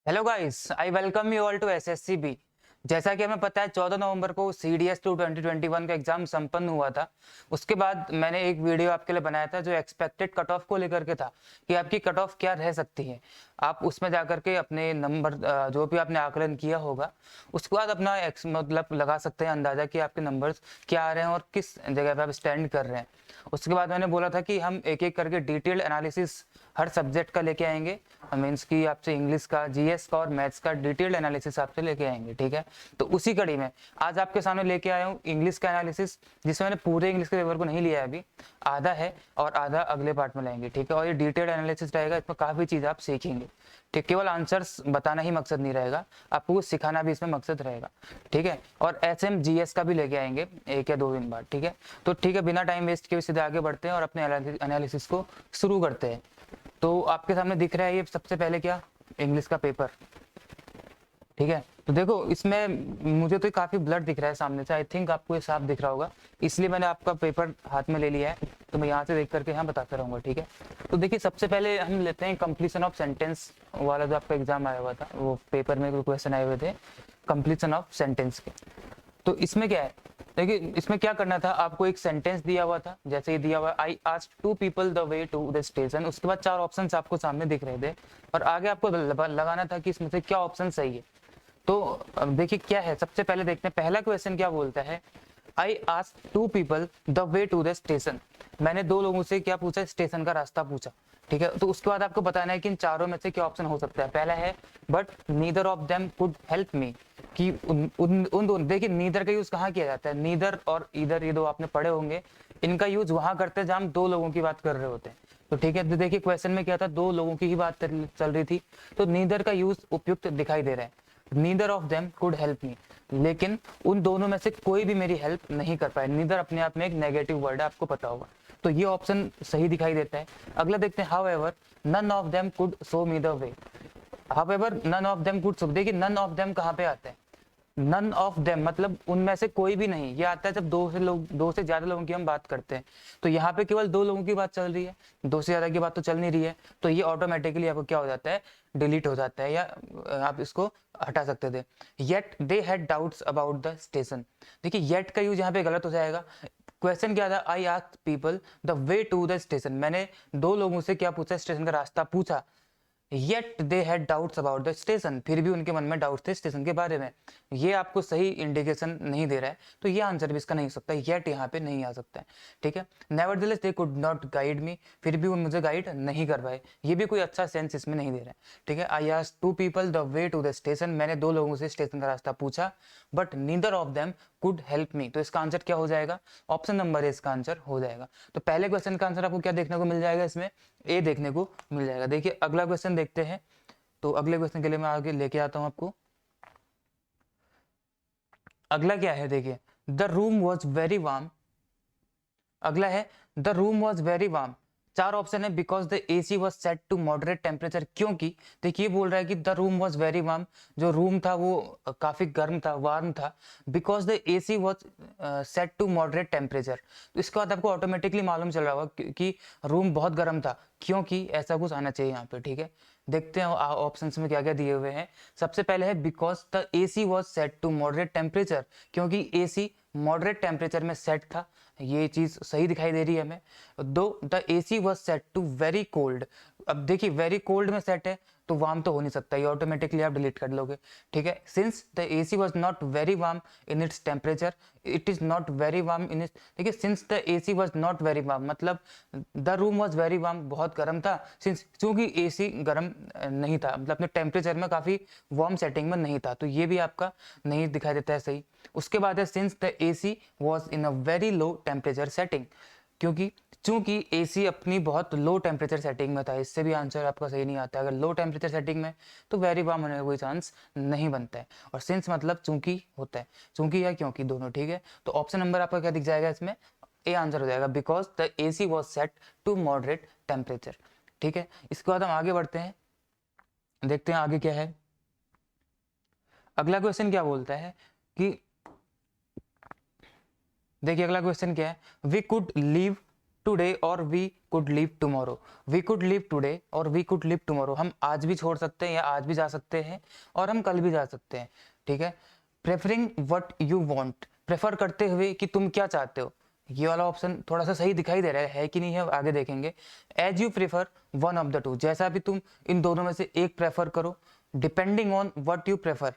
Hello guys, I welcome you all to S S C B. जैसा कि हमें पता है 14 नवंबर को CDS 2 2021 का एग्जाम संपन्न हुआ था। उसके बाद मैंने एक वीडियो आपके लिए बनाया था जो एक्सपेक्टेड कट ऑफ को लेकर के था कि आपकी कट ऑफ क्या रह सकती है। आप उसमें जाकर के अपने नंबर जो भी आपने आकलन किया होगा उसके बाद अपना मतलब लगा सकते हैं अंदाजा कि आपके नंबर्स क्या आ रहे हैं और किस जगह पे आप स्टैंड कर रहे हैं। उसके बाद मैंने बोला था कि हम एक एक करके डिटेल्ड एनालिसिस हर सब्जेक्ट का लेके आएंगे। मीन्स की आपसे इंग्लिश का, जीएस का और मैथ्स का डिटेल्ड एनालिसिस आपसे लेके आएंगे, ठीक है। तो उसी कड़ी में आज आपके सामने लेके आया हूँ इंग्लिश का एनालिसिस, जिसमें मैंने पूरे इंग्लिश के पेपर को नहीं लिया है अभी, आधा है और आधा अगले पार्ट में लाएंगे, ठीक है। और ये डिटेल्ड एनालिसिस रहेगा, इसमें काफी चीज आप सीखेंगे, ठीक। केवल आंसर्स बताना ही मकसद नहीं रहेगा, आपको कुछ सिखाना भी इसमें मकसद रहेगा, ठीक है। और SMGS का भी लेके आएंगे 1 या 2 दिन बाद, ठीक है। तो ठीक है, बिना टाइम वेस्ट किए सीधे आगे बढ़ते हैं और अपने एनालिसिस को शुरू करते हैं। तो आपके सामने दिख रहा है ये सबसे पहले क्या, इंग्लिश का पेपर, ठीक है। तो देखो इसमें मुझे तो काफी ब्लड दिख रहा है सामने से, आई थिंक आपको ये साफ दिख रहा होगा, इसलिए मैंने आपका पेपर हाथ में ले लिया है। तो मैं यहाँ से देख करके यहाँ बताता रहूंगा, ठीक है। तो देखिए सबसे पहले हम लेते हैं कंप्लीशन ऑफ सेंटेंस वाला, जो आपका एग्जाम आया हुआ था, वो पेपर में क्वेश्चन आए हुए थे कंप्लीशन ऑफ सेंटेंस के। तो इसमें क्या है, देखिए इसमें क्या करना था, आपको एक सेंटेंस दिया हुआ था, जैसे ये दिया हुआ I asked 2 people the way to the station, उसके बाद 4 ऑप्शंस आपको सामने दिख रहे थे और आगे आपको लगाना था कि इसमें से क्या ऑप्शन सही है। तो अब देखिए क्या है, सबसे पहले देखते हैं पहला क्वेश्चन क्या बोलता है। I asked 2 people the way to the station, मैंने 2 लोगों से क्या पूछा, स्टेशन का रास्ता पूछा, ठीक है। तो उसके बाद आपको बताना है कि इन चारों में से क्या ऑप्शन हो सकता है। पहला है but neither of them could help मी, कि उन दोनों, देखिए नीदर का यूज कहाँ किया जाता है, नीदर और इधर, ये दो आपने पढ़े होंगे, इनका यूज वहां करते हैं जहां हम 2 लोगों की बात कर रहे होते हैं। तो ठीक है, तो देखिए क्वेश्चन में क्या था, 2 लोगों की ही बात चल रही थी, तो नीदर का यूज उपयुक्त दिखाई दे रहा है। Neither of them could help मी, लेकिन उन दोनों में से कोई भी मेरी हेल्प नहीं कर पाए। नीदर अपने आप में एक नेगेटिव वर्ड है, आपको पता होगा, तो ये ऑप्शन सही दिखाई देता है। अगला देखते हैं, however none of them could show me the way, however none of them could show, देखिए नन ऑफ देम कहाँ पे आता है, नन ऑफ देम मतलब उनमें से कोई भी नहीं, ये आता है जब 2 से ज्यादा लोगों की हम बात करते हैं। तो यहाँ पे केवल 2 लोगों की बात चल रही है, 2 से ज्यादा की बात तो चल नहीं रही है, तो ये ऑटोमेटिकली आपको क्या हो जाता है, डिलीट हो जाता है, या आप इसको हटा सकते थे। Yet they had doubts about the station, देखिए येट का यूज यहाँ पे गलत हो जाएगा। क्वेश्चन क्या था, I asked people the way to the station, मैंने 2 लोगों से क्या पूछा, स्टेशन का रास्ता पूछा। Yet they had doubts about the station, फिर भी उनके मन में डाउट्स थे स्टेशन के बारे में, ये आपको सही इंडिकेशन नहीं दे रहा है, तो ये आंसर भी इसका नहीं हो सकता, येट यहाँ पे नहीं आ सकता है, ठीक है। Nevertheless they could not guide me, फिर भी वो मुझे गाइड नहीं कर पाए, ये भी कोई अच्छा सेंस इसमें नहीं दे रहा है, ठीक है। I asked 2 people the way to the station, मैंने 2 लोगों से स्टेशन का रास्ता पूछा, but neither of them could help me, तो इसका आंसर क्या हो जाएगा, ऑप्शन नंबर ए इसका आंसर हो जाएगा। तो पहले क्वेश्चन का आंसर आपको क्या देखने को मिल जाएगा, इसमें ए देखने को मिल जाएगा। देखिए अगला क्वेश्चन देखते हैं, तो अगले क्वेश्चन के लिए मैं आगे लेके आता हूं आपको। अगला क्या है, देखिए the room was very warm, अगला है the room was very warm, 4 option है, because the AC was set to moderate temperature, क्योंकि देखिए बोल रहा है कि the room was very warm, जो रूम था वो काफी गर्म था, वार्म था, because the AC was set to moderate temperature. तो इसके बाद आपको ऑटोमेटिकली मालूम चल रहा होगा कि रूम बहुत गर्म था, क्योंकि ऐसा कुछ आना चाहिए यहाँ पे, ठीक है। देखते हैं ऑप्शन में क्या क्या दिए हुए हैं। सबसे पहले है because the AC was set to moderate temperature, क्योंकि एसी मॉडरेट टेम्परेचर में सेट था, ये चीज सही दिखाई दे रही है हमें। Though the AC was set to very cold, अब देखिए वेरी कोल्ड में सेट है तो वार्म तो हो नहीं सकता, ये ऑटोमेटिकली आप डिलीट कर लोगे, ठीक है। Since the AC was not very warm in its temperature, it is not very warm in its, देखिए since the AC was not very warm मतलब the room was very warm, बहुत गर्म था, सिंस चूंकि एसी गर्म नहीं था, मतलब अपने टेम्परेचर में काफी वार्म सेटिंग में नहीं था, तो ये भी आपका नहीं दिखाई देता है सही। उसके बाद है since the AC was in a very low temperature setting, क्योंकि चूंकि एसी अपनी बहुत लो टेम्परेचर सेटिंग में था, इससे भी आंसर आपका सही नहीं आता है। अगर लो टेम्परेचर सेटिंग में तो वेरी वार्म होने का कोई चांस नहीं बनता है, और सिंस मतलब चूंकि होता है, चूंकि या क्योंकि दोनों, ठीक है। तो ऑप्शन नंबर आपका क्या दिख जाएगा इसमें, ए आंसर हो जाएगा, because the AC was set to moderate temperature, ठीक है। इसके बाद हम आगे बढ़ते हैं, देखते हैं आगे क्या है। अगला क्वेश्चन क्या बोलता है कि, देखिए अगला क्वेश्चन क्या है, वी कुड लीव टुडे और we could leave tomorrow. We could leave today और वी कुड लीव टुमारो, हम आज भी छोड़ सकते हैं या आज भी जा सकते हैं और हम कल भी जा सकते हैं, ठीक है। Preferring what you want, prefer करते हुए कि तुम क्या चाहते हो, ये वाला ऑप्शन थोड़ा सा सही दिखाई दे रहा है कि नहीं है आगे देखेंगे। As you prefer one of the two, जैसा भी तुम इन दोनों में से एक प्रेफर करो। Depending on what you prefer,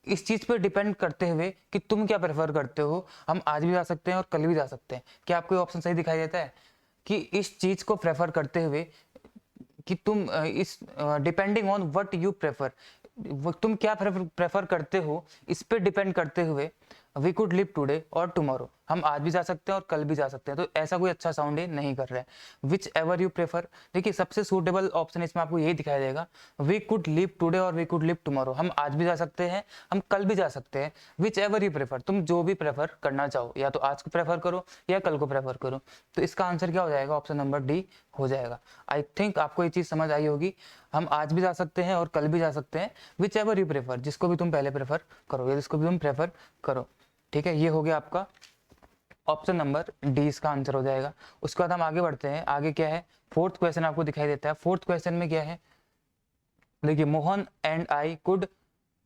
इस चीज पे डिपेंड करते हुए कि तुम क्या प्रेफर करते हो, हम आज भी जा सकते हैं और कल भी जा सकते हैं। क्या आपको ऑप्शन सही दिखाई देता है कि इस चीज को प्रेफर करते हुए कि तुम इस depending on what you prefer, तुम क्या प्रेफर करते हो, इस पे डिपेंड करते हुए वी कुड लिव टुडे और टुमारो, हम आज भी जा सकते हैं और कल भी जा सकते हैं। तो ऐसा कोई अच्छा साउंड ये नहीं कर रहा है। विच एवर यू प्रेफर, देखिए सबसे सूटेबल ऑप्शन इसमें आपको यही दिखाई देगा, वी कुड लिव टुडे और वी कुड लिव टुमारो, हम आज भी जा सकते हैं, हम कल भी जा सकते हैं। विच एवर यू प्रेफर, तुम जो भी प्रेफर करना चाहो, या तो आज को प्रेफर करो या कल को प्रेफर करो। तो इसका आंसर क्या हो जाएगा, ऑप्शन नंबर डी हो जाएगा। आई थिंक आपको ये चीज समझ आई होगी, हम आज भी जा सकते हैं और कल भी जा सकते हैं। विच एवर यू प्रेफर, जिसको भी तुम पहले प्रेफर करो या जिसको भी तुम प्रेफर करो, ठीक है। ये हो गया आपका ऑप्शन नंबर डी, इसका आंसर हो जाएगा। उसके बाद हम आगे बढ़ते हैं। आगे क्या है, फोर्थ क्वेश्चन आपको दिखाई देता है। फोर्थ क्वेश्चन में क्या है, देखिए, Mohan and I could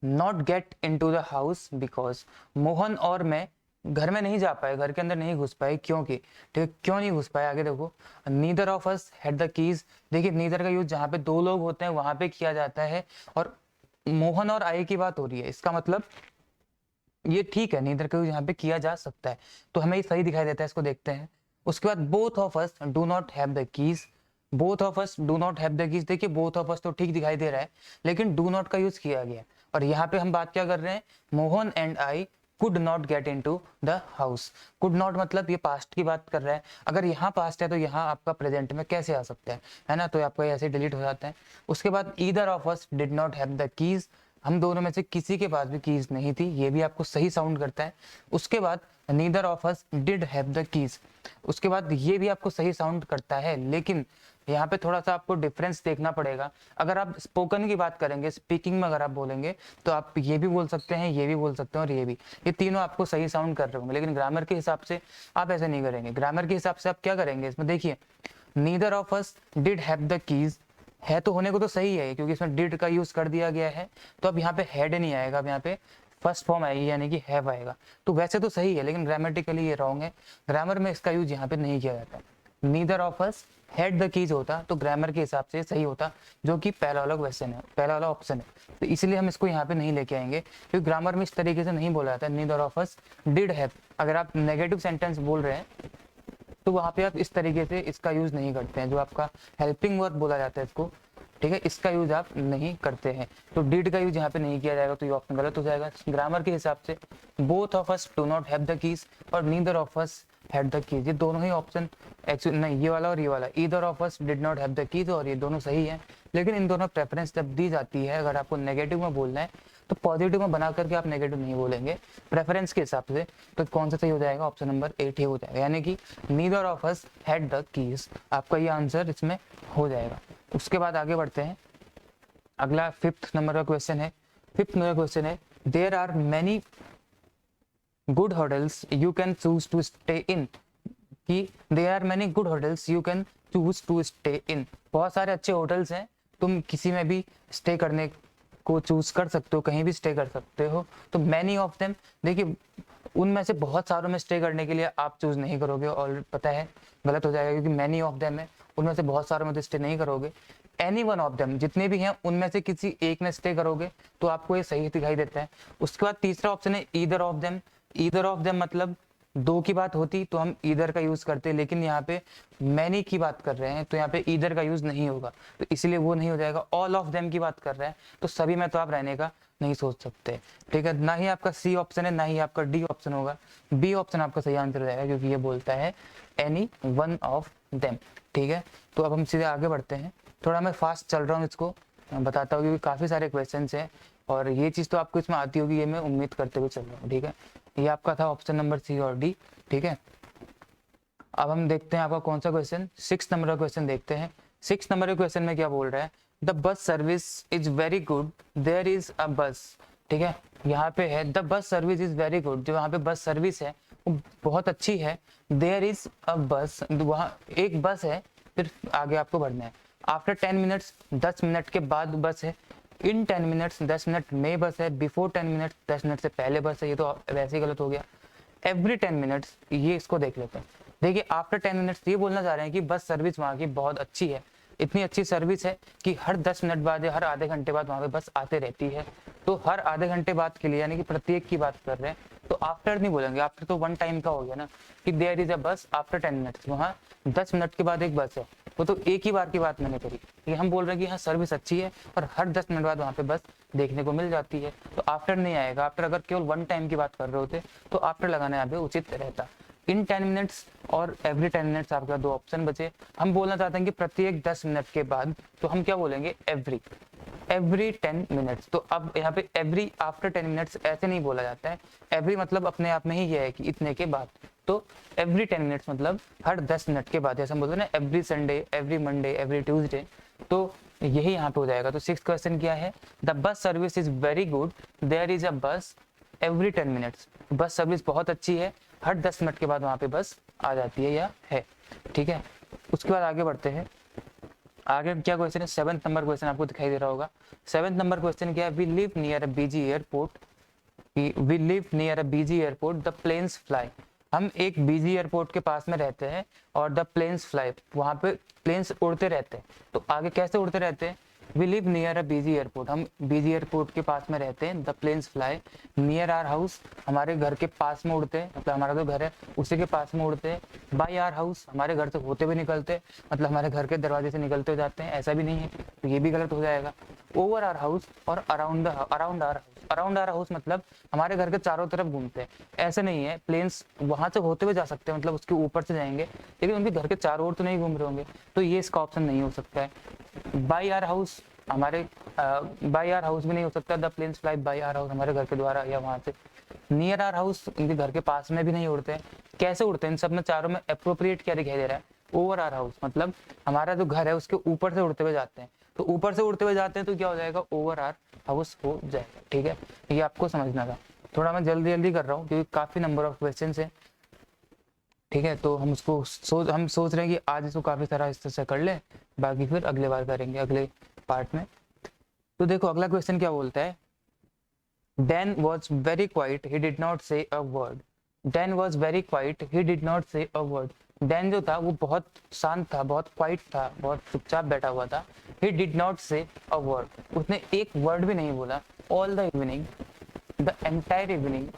not get into the house because, Mohan और मैं घर में नहीं जा पाए, घर के अंदर नहीं घुस पाए, क्योंकि, ठीक है, क्यों नहीं घुस पाए, आगे देखो। Neither of us had the keys, देखिए नीदर का यूज जहाँ पे दो लोग होते हैं वहां पे किया जाता है, और मोहन और आई की बात हो रही है, इसका मतलब ये ठीक है, नीदर का यूज यहाँ पे किया जा सकता है, तो हमें ये सही दिखाई देता है, इसको देखते हैं। उसके बाद both of us do not have the keys, both of us do not have the keys, देखिए बोथ ऑफ अस तो ठीक दिखाई दे रहा है, लेकिन डू नॉट का यूज किया गया है, और यहाँ पे हम बात क्या कर रहे हैं, Mohan and I could not get into the house. Could not मतलब ये पास्ट की बात कर रहा है, अगर यहाँ पास्ट है तो यहाँ आपका प्रेजेंट में कैसे आ सकता है ना, तो आपका ऐसे डिलीट हो जाता है। उसके बाद either of us did not have the keys, हम दोनों में से किसी के पास भी कीज नहीं थी, ये भी आपको सही साउंड करता है। उसके बाद neither of us did have the keys, उसके बाद ये भी आपको सही साउंड करता है, लेकिन यहाँ पे थोड़ा सा आपको डिफरेंस देखना पड़ेगा। अगर आप स्पोकन की बात करेंगे, स्पीकिंग में अगर आप बोलेंगे, तो आप ये भी बोल सकते हैं, ये भी बोल सकते हैं और ये तीनों आपको सही साउंड कर रहे होंगे, लेकिन ग्रामर के हिसाब से आप ऐसे नहीं करेंगे। ग्रामर के हिसाब से आप क्या करेंगे, इसमें देखिए, neither of us did have the keys, है तो होने को तो सही है, क्योंकि इसमें डिड का यूज कर दिया गया है, तो अब यहाँ पे हैड नहीं आएगा, अब यहाँ पे फर्स्ट फॉर्म आएगी, यानी कि हैव आएगा। तो वैसे तो सही है, लेकिन ग्रामेटिकली ये रॉन्ग है, ग्रामर में इसका यूज यहाँ पे नहीं किया जाता। Neither of us had the keys होता तो ग्रामर के हिसाब से सही होता, जो कि पहला वाला क्वेश्चन है, पहला वाला ऑप्शन है, तो इसलिए हम इसको यहाँ पे नहीं लेके आएंगे, क्योंकि ग्रामर में इस तरीके से नहीं बोला जाता। Neither of us did have, अगर आप नेगेटिव सेंटेंस बोल रहे हैं तो वहां पे आप इस तरीके से इसका यूज नहीं करते हैं, जो आपका हेल्पिंग वर्ब बोला जाता है इसको, ठीक है, इसका यूज आप नहीं करते हैं, तो डिड का यूज यहाँ पे नहीं किया जाएगा, तो ये ऑप्शन गलत हो जाएगा। ग्रामर के हिसाब से both of us do not have the keys और neither of us had the keys, ये दोनों ही ऑप्शन एक्चुअली नहीं, ये वाला और ये वाला, either of us did not have the keys, और ये दोनों सही है, लेकिन इन दोनों प्रेफरेंस जब दी जाती है, अगर आपको नेगेटिव में बोलना है तो पॉजिटिव में बना करके आप नेगेटिव नहीं बोलेंगे प्रेफरेंस के हिसाब से, तो कौन सा सही हो जाएगा, ऑप्शन नंबर 8 ही हो जाएगा, यानी कि neither of us had the keys, आपका ये आंसर इसमें हो जाएगा। उसके बाद आगे बढ़ते हैं, अगला 5th नंबर का क्वेश्चन है। 5th नंबर क्वेश्चन है, there are many good hotels you can choose to stay in, कि there are many good hotels you can choose to stay in, बहुत सारे अच्छे होटल्स हैं, तुम किसी में भी स्टे करने को चूज कर सकते हो, कहीं भी स्टे कर सकते हो। तो मैनी ऑफ देम, देखिए उनमें से बहुत सारों में स्टे करने के लिए आप चूज नहीं करोगे, और पता है गलत हो जाएगा, क्योंकि मैनी ऑफ देम है, उनमें से बहुत सारों में तो स्टे नहीं करोगे। एनी वन ऑफ देम, जितने भी हैं उनमें से किसी एक में स्टे करोगे, तो आपको ये सही दिखाई देता है। उसके बाद तीसरा ऑप्शन है either of them, either of them मतलब दो की बात होती तो हम ईदर का यूज करते, लेकिन यहाँ पे मैनी की बात कर रहे हैं, तो यहाँ पे ईदर का यूज नहीं होगा, तो इसलिए वो नहीं हो जाएगा। ऑल ऑफ देम की बात कर रहे हैं, तो सभी में तो आप रहने का नहीं सोच सकते, ठीक है, ना ही आपका सी ऑप्शन है, ना ही आपका डी ऑप्शन होगा, बी ऑप्शन आपका सही आंसर हो जाएगा, क्योंकि ये बोलता है एनी वन ऑफ देम, ठीक है। तो अब हम सीधे आगे बढ़ते हैं, थोड़ा मैं फास्ट चल रहा हूँ, इसको बताता हूँ, क्योंकि काफी सारे क्वेश्चन हैं, और ये चीज तो आपको इसमें आती होगी, ये मैं उम्मीद करते हुए चल रहा हूँ, ठीक है। ये आपका था ऑप्शन नंबर सी और डी, ठीक है। अब हम देखते हैं आपका कौन सा क्वेश्चन, 6th नंबर का क्वेश्चन देखते हैं। 6th नंबर के क्वेश्चन में क्या बोल रहा है, the bus service is very good, there is a bus, ठीक है, यहाँ पे है the bus service is very good, जो यहाँ पे बस सर्विस है वो बहुत अच्छी है। देयर इज अ बस, वहाँ एक बस है, फिर आगे आपको बढ़ना है। आफ्टर 10 मिनट्स, 10 मिनट के बाद बस है। इन 10 मिनट्स, 10 मिनट में बस है। बिफोर 10 मिनट्स, 10 मिनट से पहले बस है। ये तो वैसे ही गलत हो गया। एवरी 10 मिनट्स, ये इसको देख लेते हैं। देखिए आफ्टर 10 मिनट्स ये बोलना चाह रहे हैं कि बस सर्विस वहाँ की बहुत अच्छी है। इतनी अच्छी सर्विस है कि हर 10 मिनट बाद या हर आधे घंटे बाद वहाँ पे बस आते रहती है। तो हर आधे घंटे बाद के लिए, यानी कि प्रत्येक की बात कर रहे हैं, तो आफ्टर नहीं बोलेंगे। आफ्टर तो वन टाइम का हो गया ना, कि देयर इज अ बस आफ्टर 10 मिनट्स, वहाँ 10 मिनट के बाद एक बस है। वो तो एक ही बार की बात मैंने करी, कि हम बोल रहे हैं कि हाँ सर्विस अच्छी है और हर 10 मिनट बाद वहाँ पे बस देखने को मिल जाती है। तो आफ्टर नहीं आएगा। आफ्टर अगर केवल वन टाइम की बात कर रहे होते तो आफ्टर लगाना यहाँ पे उचित रहता। इन 10 मिनट्स और एवरी 10 मिनट्स, आपका दो ऑप्शन बचे। हम बोलना चाहते हैं कि प्रत्येक 10 मिनट के बाद, तो हम क्या बोलेंगे, एवरी 10 मिनट्स। तो अब यहाँ पे एवरी आफ्टर 10 मिनट्स ऐसे नहीं बोला जाता है। एवरी मतलब अपने आप में ही यह है कि इतने के बाद। तो एवरी 10 मिनट्स मतलब हर 10 मिनट के बाद। जैसे हम बोलते हैं ना, every Sunday, every Monday, every Tuesday, तो यही यहाँ पे हो जाएगा। तो 6th क्वेश्चन क्या है, the bus service is very good, there is a bus every 10 minutes. Bus service बहुत अच्छी है, हर 10 मिनट के बाद वहाँ पे बस आ जाती है या है। ठीक है, उसके बाद आगे बढ़ते हैं। आगे क्या क्वेश्चन है, 7th नंबर क्वेश्चन आपको दिखाई दे रहा होगा। 7th नंबर क्वेश्चन क्या है, we live near a busy airport, we live near a busy airport, the planes fly. हम एक बिजी एयरपोर्ट के पास में रहते हैं और द प्लेन्स फ्लाई, वहाँ पे प्लेन्स उड़ते रहते हैं। तो आगे कैसे उड़ते रहते हैं, we live near a busy airport, हम बिजी एयरपोर्ट के पास में रहते हैं। The planes fly near our house, हमारे घर के पास में उड़ते हैं, मतलब हमारा जो घर है उसी के पास में उड़ते हैं। बाय आवर हाउस, हमारे घर से होते हुए निकलते हैं, मतलब हमारे घर के दरवाजे से निकलते हुए जाते हैं, ऐसा भी नहीं है, तो ये भी गलत हो जाएगा। ओवर आवर हाउस और around our house, around our house मतलब हमारे घर के चारों तरफ घूमते हैं, ऐसे नहीं है। प्लेन्स वहां से होते हुए जा सकते हैं, मतलब उसके ऊपर से जाएंगे, लेकिन उनके घर के चारों ओर तो नहीं घूम रहे होंगे, तो ये इसका ऑप्शन नहीं हो सकता है। बाय आवर हाउस, हमारे बाय आवर हाउस भी नहीं हो सकता। The planes fly by our house, हमारे घर के द्वारा या वहां से। नियर आवर हाउस, उनके घर के पास में भी नहीं उड़ते हैं। कैसे उड़ते हैं, इन सब में चारों में अप्रोप्रिएट क्या दिखाई दे रहा है, ओवर आवर हाउस, मतलब हमारा जो घर है उसके ऊपर से उड़ते हुए जाते हैं। तो ऊपर से उड़ते हुए जाते हैं तो क्या हो जाएगा, ओवर आवर हाउस हो जाएगा। ठीक है, ये आपको समझना था। थोड़ा मैं जल्दी जल्दी कर रहा हूँ क्योंकि काफी नंबर ऑफ क्वेश्चन है। ठीक है, तो हम उसको हम सोच रहे हैं कि आज इसको काफी सारा इस तरह से कर ले, बाकी फिर अगले बार करेंगे अगले पार्ट में। तो देखो अगला क्वेश्चन क्या बोलता है, Dan was very quiet, he did not say a word. Dan was very quiet, he did not say a word. Dan जो था वो बहुत शांत था, बहुत क्वाइट था, बहुत चुपचाप बैठा हुआ था। He did not say a word, उसने एक वर्ड भी नहीं बोला। All the evening, the entire evening,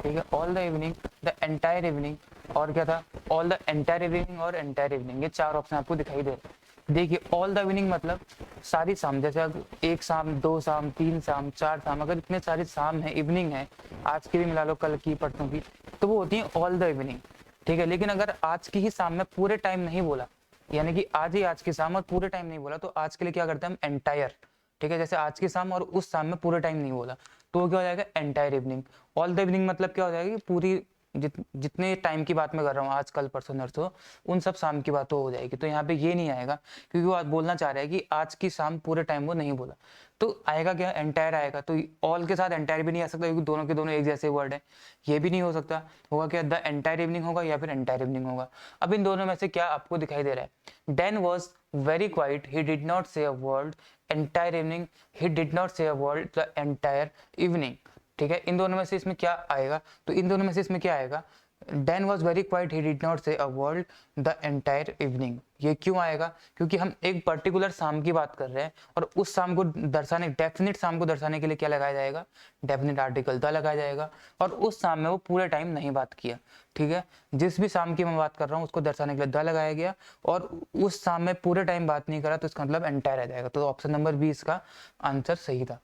ठीक है, all the evening, the entire evening, और क्या था, all the entire evening और entire evening, ये चार ऑप्शन आपको दिखाई दे रहे हैं। देखिए ऑल द इवनिंग मतलब सारी शाम, जैसे अगर एक शाम, दो शाम, तीन शाम, चार शाम, अगर इतने सारी शाम है, इवनिंग है, आज की भी मिला लो, कल की, परसों की, तो वो होती है ऑल द इवनिंग। ठीक है, लेकिन अगर आज की ही शाम में पूरे टाइम नहीं बोला, यानी कि आज ही आज की शाम और पूरे टाइम नहीं बोला, तो आज के लिए क्या करते हैं हम, एंटायर। ठीक है, जैसे आज की शाम और उस शाम में पूरे टाइम नहीं बोला, तो वो क्या हो जाएगा, entire evening. All the evening मतलब क्या हो जाएगी, पूरी जितने टाइम की बात मैं कर रहा हूँ, आज कल परसों नरसों, उन सब शाम की बात हो जाएगी। तो यहाँ पे ये नहीं आएगा, क्योंकि वो बोलना चाह रहा है कि आज की शाम पूरे टाइम वो नहीं बोला। तो आएगा क्या, एंटायर आएगा। तो ऑल के साथ एंटायर भी नहीं आ सकता, क्योंकि दोनों के दोनों एक जैसे वर्ड है। ये भी नहीं हो सकता, होगा क्या, द एंटायर इवनिंग होगा या फिर एंटायर इवनिंग होगा। अब इन दोनों में से क्या आपको दिखाई दे रहा है, Dan was very quite, he did not say a word, entire evening, he did not say a word, the entire evening. ठीक है, इन दोनों में से इसमें क्या आएगा, तो इन दोनों में से इसमें क्या आएगा, Dan was very quiet, he did not say a word the entire evening। ये क्यों आएगा, क्योंकि हम एक पर्टिकुलर शाम की बात कर रहे हैं, और उस शाम को दर्शाने, डेफिनेट शाम को दर्शाने के लिए क्या लगाया जाएगा, डेफिनेट आर्टिकल द लगाया जाएगा। और उस शाम में वो पूरे टाइम नहीं बात किया। ठीक है, जिस भी शाम की मैं बात कर रहा हूँ उसको दर्शाने के लिए द लगाया गया, और उस शाम में पूरे टाइम बात नहीं करा, तो इसका मतलब एंटायर आ जाएगा। तो ऑप्शन नंबर 20 का आंसर सही था।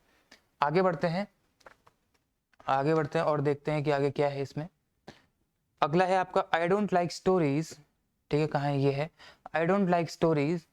आगे बढ़ते हैं, आगे बढ़ते हैं और देखते हैं कि आगे क्या है इसमें। अगला है आपका आई डोंट लाइक स्टोरीज। ठीक है, कहाँ है, ये है आई डोंट लाइक स्टोरीज।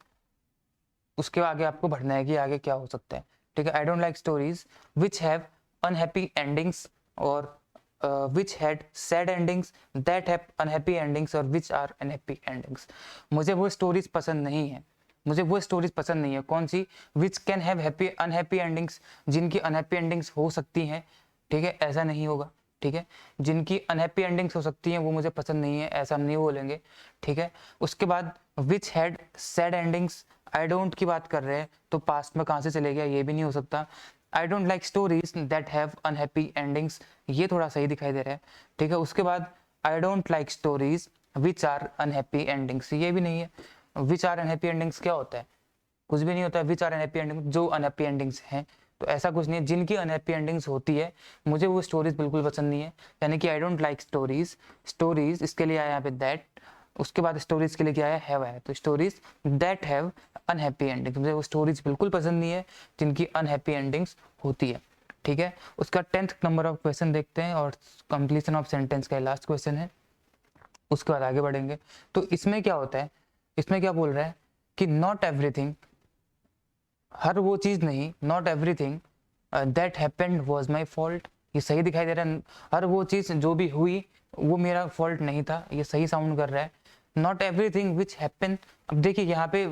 उसके आगे आपको बढ़ना है कि आगे क्या हो सकता है। ठीक है, I don't like stories which have unhappy endings, और which had sad endings, that have unhappy endings, और विच आर अनहैप्पी एंडिंग्स। मुझे वो स्टोरीज पसंद नहीं है, मुझे वो स्टोरीज पसंद नहीं है। कौन सी, which can have happy unhappy endings, जिनकी अनहैप्पी एंडिंग्स हो सकती हैं। ठीक है, ऐसा नहीं होगा, ठीक है। जिनकी अनहैप्पी एंडिंग्स हो सकती हैं वो मुझे पसंद नहीं है, ऐसा हम नहीं बोलेंगे, ठीक है। उसके बाद विच had sad endings, I don't की बात कर रहे हैं तो पास्ट में कहाँ से चले गया, ये भी नहीं हो सकता। आई don't like stories that have unhappy endings, ये थोड़ा सही दिखाई दे रहा है, ठीक है। उसके बाद I don't like stories which are unhappy endings, ये भी नहीं है। विच आर अनहैप्पी एंडिंग्स क्या होता है, कुछ भी नहीं होता है। विच आर अनहैप्पी एंडिंग्स, जो अनहैप्पी एंडिंग्स हैं, तो ऐसा कुछ नहीं है। जिनकी अनहैप्पी एंडिंग्स होती है मुझे वो स्टोरीज बिल्कुल पसंद नहीं है, यानी कि आई डोंट लाइक स्टोरीज। स्टोरीज इसके लिए आया यहाँ पे दैट, उसके बाद स्टोरीज के लिए क्या आया, हैव आया, तो stories that have unhappy endings, मुझे वो स्टोरीज बिल्कुल पसंद नहीं है जिनकी अनहैप्पी एंडिंग्स होती है, ठीक है। उसका 10th नंबर ऑफ क्वेश्चन देखते हैं और कंप्लीशन ऑफ सेंटेंस का लास्ट क्वेश्चन है, उसके बाद आगे बढ़ेंगे। तो इसमें क्या होता है, इसमें क्या बोल रहा है कि नॉट एवरीथिंग, हर वो चीज नहीं, not everything that happened was my fault, ये सही दिखाई दे रहा है। हर वो चीज जो भी हुई वो मेरा फॉल्ट नहीं था, ये सही साउंड कर रहा है। नॉट एवरीथिंग विच हैपन, अब देखिए यहाँ पे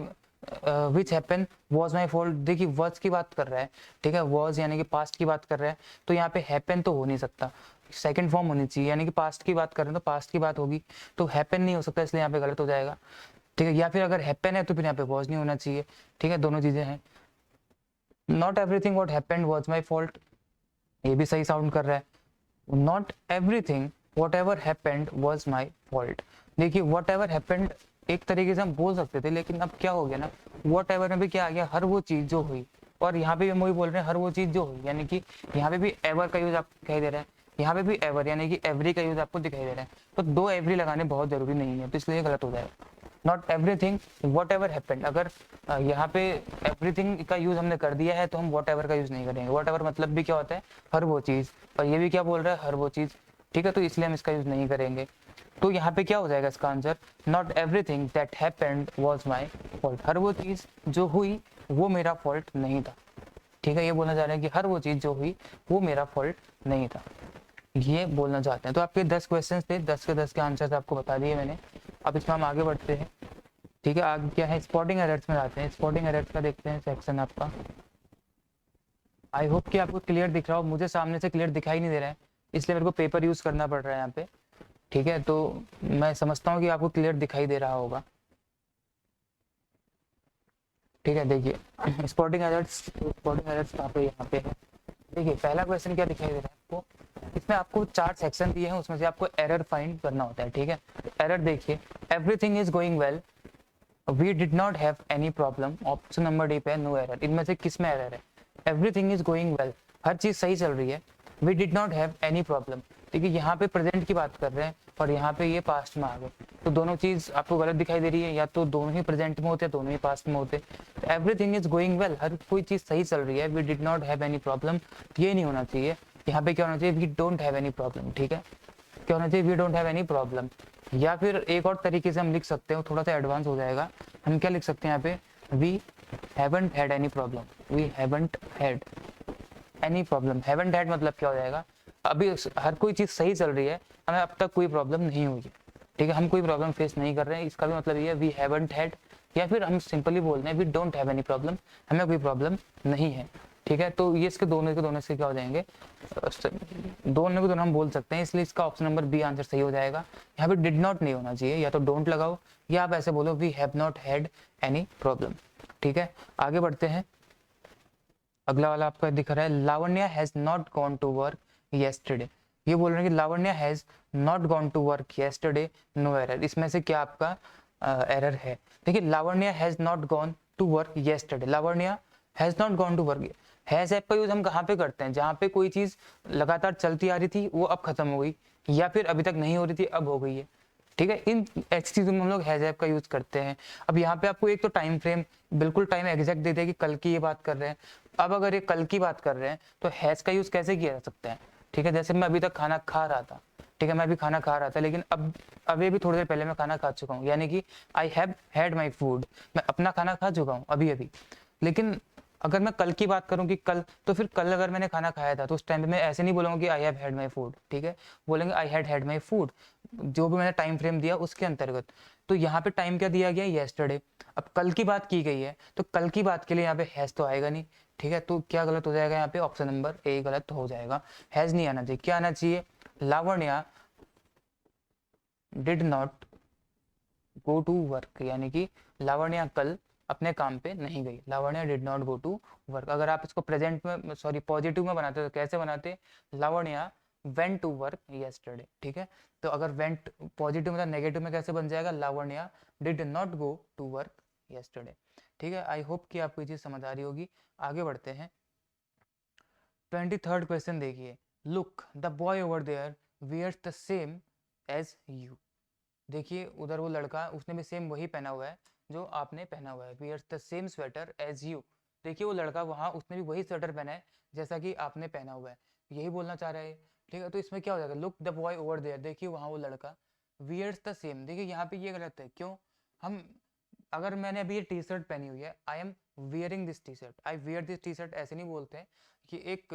which happen was my fault, देखिए वाज की बात कर रहा है, ठीक है। वाज यानी कि पास्ट की बात कर रहा है, तो यहाँ पे हैपन तो हो नहीं सकता, सेकंड फॉर्म होनी चाहिए, यानी कि पास्ट की बात कर रहे हैं तो पास्ट की बात होगी, तो हैपन नहीं हो सकता, इसलिए यहाँ पे गलत हो जाएगा, ठीक है। या फिर अगर हैपन है तो फिर यहाँ पे वाज नहीं होना चाहिए, ठीक है। दोनों चीजें हैं। Not everything what happened was my fault, ये भी सही साउंड कर रहा है। Not everything what ever happened was my fault, देखिए वॉट एवर हैपेंड एक तरीके से हम बोल सकते थे, लेकिन अब क्या हो गया ना, वॉट एवर में भी क्या आ गया, हर वो चीज जो हुई, और यहाँ पे भी हम वही बोल रहे हैं हर वो चीज जो हुई, यानी कि यहाँ पे भी एवर का यूज आपको दिखाई दे रहा है, यहाँ पे भी एवर यानी कि एवरी का यूज आपको दिखाई दे रहा है, तो दो एवरी लगाने बहुत जरूरी नहीं है, तो इसलिए गलत हो जाएगा। Not everything what ever happened, अगर यहाँ पे एवरीथिंग का यूज हमने कर दिया है तो हम वॉट एवर का यूज नहीं करेंगे। वॉट एवर मतलब भी क्या होता है, हर वो चीज, और ये भी क्या बोल रहा है, हर वो चीज, ठीक है, तो इसलिए हम इसका यूज नहीं करेंगे। तो यहाँ पे क्या हो जाएगा इसका answer, not everything that happened was my fault, हर वो चीज जो हुई वो मेरा फॉल्ट नहीं था, ठीक है। ये बोलना चाह रहे हैं कि हर वो चीज जो हुई वो मेरा फॉल्ट नहीं था, ये बोलना चाहते हैं। तो आपके 10 क्वेश्चन थे, 10 के 10 के आंसर आपको बता दिए मैंने। अब इसमें हम आगे बढ़ते हैं, ठीक है। आगे क्या है, स्पॉटिंग एरर्स में आते हैं। स्पॉटिंग एरर्स का देखते हैं सेक्शन आपका। आई होप कि आपको क्लियर दिख रहा हो, मुझे सामने से क्लियर दिखाई नहीं दे रहा है, इसलिए मेरे को पेपर यूज करना पड़ रहा है यहाँ पे, ठीक है। तो मैं समझता हूँ कि आपको क्लियर दिखाई दे रहा होगा, ठीक है। देखिए स्पॉटिंग एरर्स, स्पॉटिंग एरर्स कहाँ पे, यहाँ पे है। देखिए पहला क्वेश्चन क्या दिखाई दे रहा है आपको, इसमें आपको 4 सेक्शन दिए हैं, उसमें से आपको एरर फाइंड करना होता है, ठीक है। एरर देखिए, everything is going well, we did not have any problem, option number D पे है नो एरर। इनमें से किस में एरर है, एवरीथिंग इज गोइंग वेल, हर चीज सही चल रही है, we did not have any problem, देखिए यहाँ पे प्रेजेंट की बात कर रहे हैं और यहाँ पे ये पास्ट में आ गए, तो दोनों चीज आपको गलत दिखाई दे रही है, या तो दोनों ही प्रेजेंट में होते हैं दोनों ही पास्ट में होते। एवरीथिंग इज गोइंग वेल, हर कोई चीज सही चल रही है, we did not have any problem, ये नहीं होना चाहिए, यहाँ पे क्या होना चाहिए, we don't have any problem, ठीक है। क्या होना चाहिए, we don't have any problem. या फिर एक और तरीके से हम लिख सकते हैं, थोड़ा सा एडवांस हो जाएगा, हम क्या लिख सकते हैं यहाँ पे, we haven't had any problem, we haven't had any problem. Haven't had मतलब क्या हो जाएगा, अभी हर कोई चीज सही चल रही है, हमें अब तक कोई प्रॉब्लम नहीं हुई है, ठीक है, हम कोई प्रॉब्लम फेस नहीं कर रहे हैं, इसका भी मतलब ये है वी हैवंट हैड, या फिर हम सिंपली बोल रहे हैं we don't have any problem, हमें कोई प्रॉब्लम नहीं है, ठीक है। तो ये इसके दोनों के दोनों से क्या हो जाएंगे, दोनों के दोनों हम बोल सकते हैं, इसलिए इसका ऑप्शन नंबर बी आंसर सही हो जाएगा। यहाँ पे डिड नॉट नहीं होना चाहिए, या तो डोंट लगाओ या आप ऐसे बोलो we have not had any problem, ठीक है। आगे बढ़ते हैं, अगला वाला आपका दिख रहा है, Lavanya has not gone to work yesterday, ये बोल रहे हैं कि Lavanya has not gone to work yesterday, no error. इसमें से क्या आपका एरर है, देखिए Lavanya has not gone to work yesterday, Lavanya has not gone to work, has app का यूज हम कहाँ पे करते हैं, जहाँ पे कोई चीज लगातार चलती आ रही थी वो अब खत्म हो गई, या फिर अभी तक नहीं हो रही थी अब हो गई है, ठीक है। इन ऐसी चीजों में हम लोग हैज ऐप का यूज करते हैं। अब यहाँ पे आपको एक तो टाइम फ्रेम बिल्कुल टाइम एग्जैक्ट दे दिया कि कल की ये बात कर रहे हैं, अब अगर ये कल की बात कर रहे हैं तो हैज का यूज कैसे किया जा सकता है, ठीक है। जैसे मैं अभी तक खाना खा रहा था, ठीक है, मैं अभी खाना खा रहा था, लेकिन अब ये भी थोड़ी देर पहले मैं खाना खा चुका हूँ, यानी कि I have had my food, मैं अपना खाना खा चुका हूँ अभी अभी। लेकिन अगर मैं कल की बात करूं कि कल, तो फिर कल अगर मैंने खाना खाया था तो उस टाइम पे मैं ऐसे नहीं बोलूंगा कि I have had my food, ठीक है, बोलेंगे I had had my food, जो भी मैंने टाइम फ्रेम दिया उसके अंतर्गत। तो यहाँ पे टाइम क्या दिया गया, येस्टरडे। अब कल की बात की गई है तो कल की बात के लिए यहाँ पे हैज तो आएगा नहीं, ठीक है, तो क्या गलत हो जाएगा यहाँ पे, ऑप्शन नंबर ए गलत हो जाएगा, हैज नहीं आना चाहिए, क्या आना चाहिए, Lavanya did not go to work, यानी कि लावण्या कल अपने काम पे नहीं गई, Lavanya did not go to work. अगर आप इसको प्रेजेंट में सॉरी पॉजिटिव में बनाते तो कैसे बनाते, Lavanya went to work yesterday, ठीक है। तो अगर वेंट पॉजिटिव में, नेगेटिव में कैसे बन जाएगा, Lavanya did not go to work yesterday, ठीक है। आई होप कि आपको ये चीज समझ आ रही होगी। आगे बढ़ते हैं, 23rd क्वेश्चन देखिए, look the boy over there wears the same as you. देखिए उधर वो लड़का, उसने भी सेम वही पहना हुआ है जो आपने पहना हुआ है, wears the same sweater as you. देखिए वो लड़का वहाँ, उसने भी वही स्वेटर पहना है जैसा कि आपने पहना हुआ है, यही बोलना चाह रहा है, ठीक है। तो इसमें क्या हो जाएगा, look the boy over there, देखिए वहाँ वो लड़का, वियर्स द सेम, देखिए यहाँ पे ये गलत है, क्यों, हम अगर मैंने अभी ये टी शर्ट पहनी हुई है, I am wearing this T shirt, I wear this T shirt, ऐसे नहीं बोलते हैं, कि एक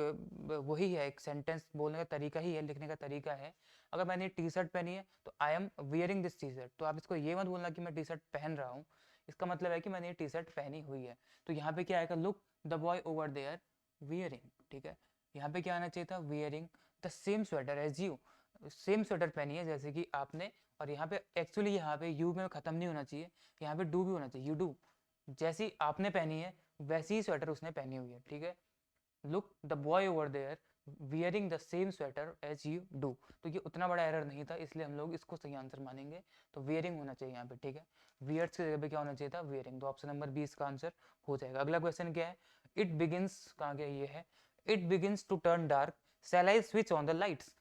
वही है, एक सेंटेंस बोलने का तरीका ही है, लिखने का तरीका है। अगर मैंने टी शर्ट पहनी है तो I M wearing this T shirt, तो आप इसको ये मत बोलना कि मैं टी शर्ट पहन रहा हूँ, इसका मतलब है कि मैंने ये टी शर्ट पहनी हुई है। तो यहाँ पे क्या आएगा, look the boy over there wearing, ठीक है। यहाँ पे क्या आना चाहिए था, wearing the same sweater as you, same sweater पहनी है जैसे कि आपने, और यहाँ पे एक्चुअली यहाँ पे यू में खत्म नहीं होना चाहिए, यहाँ पे डू भी होना चाहिए, यू डू, जैसी आपने पहनी है वैसी ही स्वेटर उसने पहनी हुई है, ठीक है। Look the boy over there wearing the same sweater as you do, तो ये उतना बड़ा एरर नहीं था, इसलिए हम लोग इसको सही आंसर मानेंगे, तो वियरिंग होना चाहिए यहाँ पे, ठीक है। वियर्स की जगह पे क्या होना चाहिए था, वियरिंग, तो ऑप्शन नंबर 20 का आंसर हो जाएगा। अगला क्वेश्चन क्या है, इट बिगिंस, कहाँ गया, ये है, it begins to turn dark, shall I switch on the lights.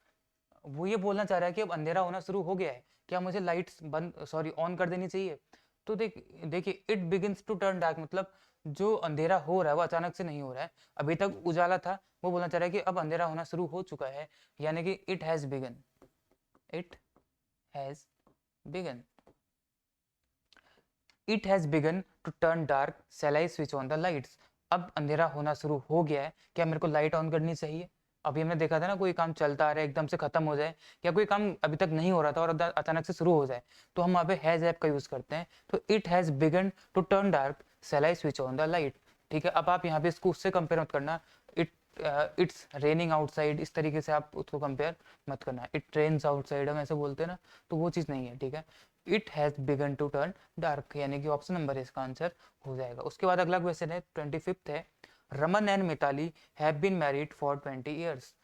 वो ये बोलना चाह रहा है कि अब अंधेरा होना शुरू हो गया है, क्या मुझे लाइट्स बंद सॉरी ऑन कर देनी चाहिए। तो देखिए it begins to turn dark मतलब जो अंधेरा हो रहा है वो अचानक से नहीं हो रहा है, अभी तक उजाला था, वो बोलना चाह रहा है कि अब अंधेरा होना शुरू हो चुका है, यानी कि it has begun, it has begun, it has begun to turn dark, shall I switch on the lights. अब अंधेरा होना शुरू हो गया है, क्या मेरे को लाइट ऑन करनी चाहिए। अभी हमने देखा था ना, कोई काम चलता आ रहा है एकदम से खत्म हो जाए, या कोई काम अभी तक नहीं हो रहा था और अचानक से शुरू हो जाए, तो हम वहाँ पे हैज ऐप का यूज करते हैं। तो it has begun to turn dark, shall I switch on the light, ठीक है। अब आप यहाँ पे इसको उससे कंपेयर मत करना, इट इट्स रेनिंग आउटसाइड, इस तरीके से आप उसको कंपेयर मत करना, इट रेन्स आउटसाइड हम ऐसे बोलते हैं ना, तो वो चीज़ नहीं है, ठीक है। It has begun to turn dark, यानी कि ऑप्शन नंबर इसका आंसर हो जाएगा। उसके बाद अगला क्वेश्चन है 25th है, Raman and Mitali have been married for 20 years.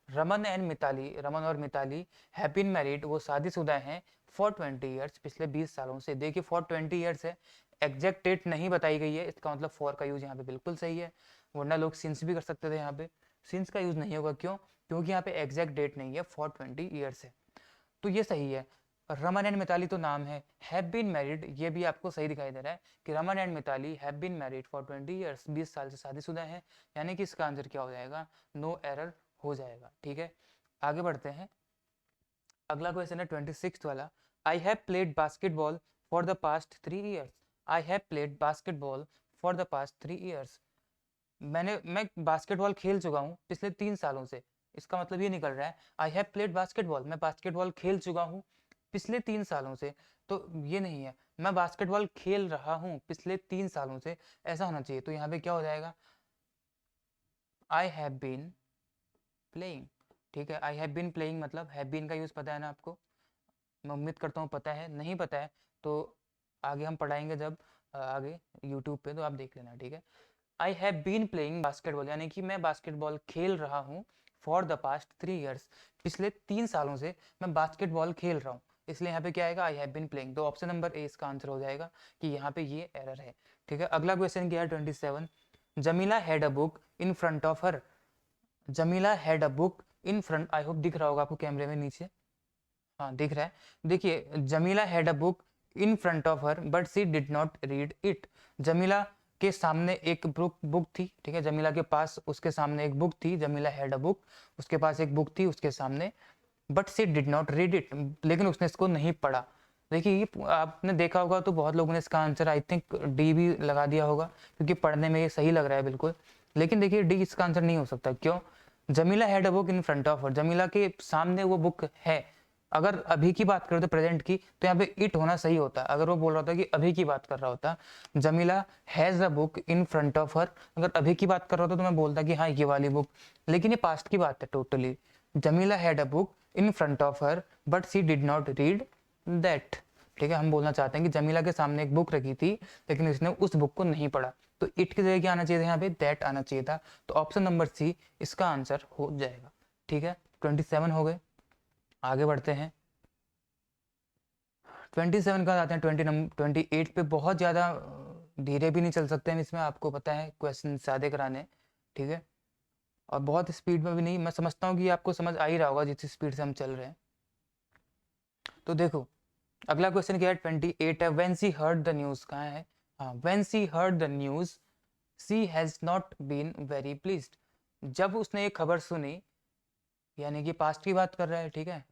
Raman and Mitali, Raman और मिताली हैव बीन मैरिड, वो शादीशुदा हैं, फॉर 20 ईयर्स, पिछले 20 सालों से। देखिए फॉर 20 ईयर्स है, एग्जैक्ट डेट नहीं बताई गई है, इसका मतलब फॉर का यूज यहाँ पे बिल्कुल सही है, वरना लोग सिंस भी कर सकते थे, यहाँ पे सिंस का यूज नहीं होगा, क्यों, क्योंकि यहाँ पे एग्जैक्ट डेट नहीं है, फॉर 20 ईयर्स है, तो ये सही है। रमन एंड मिताली तो नाम है, हैव बीन मैरिड ये भी आपको सही दिखाई दे रहा है कि Raman and Mitali have been married for 20 years, 20 साल से शादीशुदा है, यानी कि इसका आंसर क्या हो जाएगा, नो एरर हो जाएगा, ठीक है। आगे बढ़ते हैं, अगला क्वेश्चन है 26th वाला, I have played basketball for the past 3 years. I have played basketball for the past 3 years, मैं बास्केटबॉल खेल चुका हूँ पिछले 3 सालों से, इसका मतलब ये निकल रहा है आई हैव प्लेड बास्केटबॉल, मैं बास्केटबॉल खेल चुका हूँ पिछले 3 सालों से, तो ये नहीं है, मैं बास्केटबॉल खेल रहा हूँ पिछले 3 सालों से, ऐसा होना चाहिए। तो यहाँ पे क्या हो जाएगा, आई हैव बीन प्लेइंग, ठीक है। आई हैव बीन प्लेइंग मतलब हैव बीन का यूज पता है ना आपको, मैं उम्मीद करता हूँ पता है, नहीं पता है तो आगे हम पढ़ाएंगे जब आगे यूट्यूब पे, तो आप देख लेना, ठीक है। I have been playing basketball, यानी कि मैं बास्केटबॉल खेल रहा हूँ, फॉर द पास्ट 3 ईयर्स, पिछले 3 सालों से मैं बास्केटबॉल खेल रहा हूँ, इसलिए यहाँ पे क्या आएगा, आई हैव बीन प्लेइंग, तो ऑप्शन नंबर ए इसका आंसर हो जाएगा कि यहाँ पे ये एरर है, ठीक है। अगला क्वेश्चन क्या है 27, Jamila had a book in front of her, Jamila had a book in front, I hope दिख रहा होगा आपको कैमरे में नीचे, हाँ दिख रहा है। देखिए Jamila had a book in front of her but she did not read it, Jamila के सामने एक बुक थी, ठीक है, जमीला के पास उसके सामने एक बुक थी, जमीला हैड अ बुक, उसके पास एक बुक थी उसके सामने, but she did not read it, लेकिन उसने इसको नहीं पढ़ा। देखिए ये आपने देखा होगा तो बहुत लोगों ने इसका आंसर आई थिंक डी भी लगा दिया होगा, क्योंकि पढ़ने में ये सही लग रहा है बिल्कुल, लेकिन देखिए डी इसका आंसर नहीं हो सकता, क्यों, Jamila had a book in front of हर, जमीला के सामने वो बुक है, अगर अभी की बात करें तो प्रेजेंट की, तो यहाँ पे इट होना सही होता। अगर वो बोल रहा होता कि अभी की बात कर रहा होता, Jamila has a book in front of हर, अगर अभी की बात कर रहा होता तो मैं बोलता कि हाँ ये वाली बुक, लेकिन ये पास्ट की बात है totally. Jamila had a book in front of her but she did not read that. ठीक है, हम बोलना चाहते हैं कि जमीला के सामने एक बुक रखी थी लेकिन उसने उस बुक को नहीं पढ़ा, तो इट की जगह क्या आना चाहिए था, यहाँ पे दैट आना चाहिए था। तो ऑप्शन नंबर सी इसका आंसर हो जाएगा। ठीक है, 27 हो गए। आगे बढ़ते हैं, 27 का आते हैं 28 पे। बहुत ज़्यादा धीरे भी नहीं चल सकते हैं इसमें, आपको पता है क्वेश्चन सादे कराने। ठीक है, और बहुत स्पीड में भी नहीं। मैं समझता हूँ कि आपको समझ आ ही रहा होगा जिस स्पीड से हम चल रहे हैं। तो देखो अगला क्वेश्चन क्या है, 28 है। When she heard the news, कहाँ है, हाँ, when she heard the news she has not been very pleased. जब उसने एक खबर सुनी, यानी कि पास्ट की बात कर रहा है। ठीक है,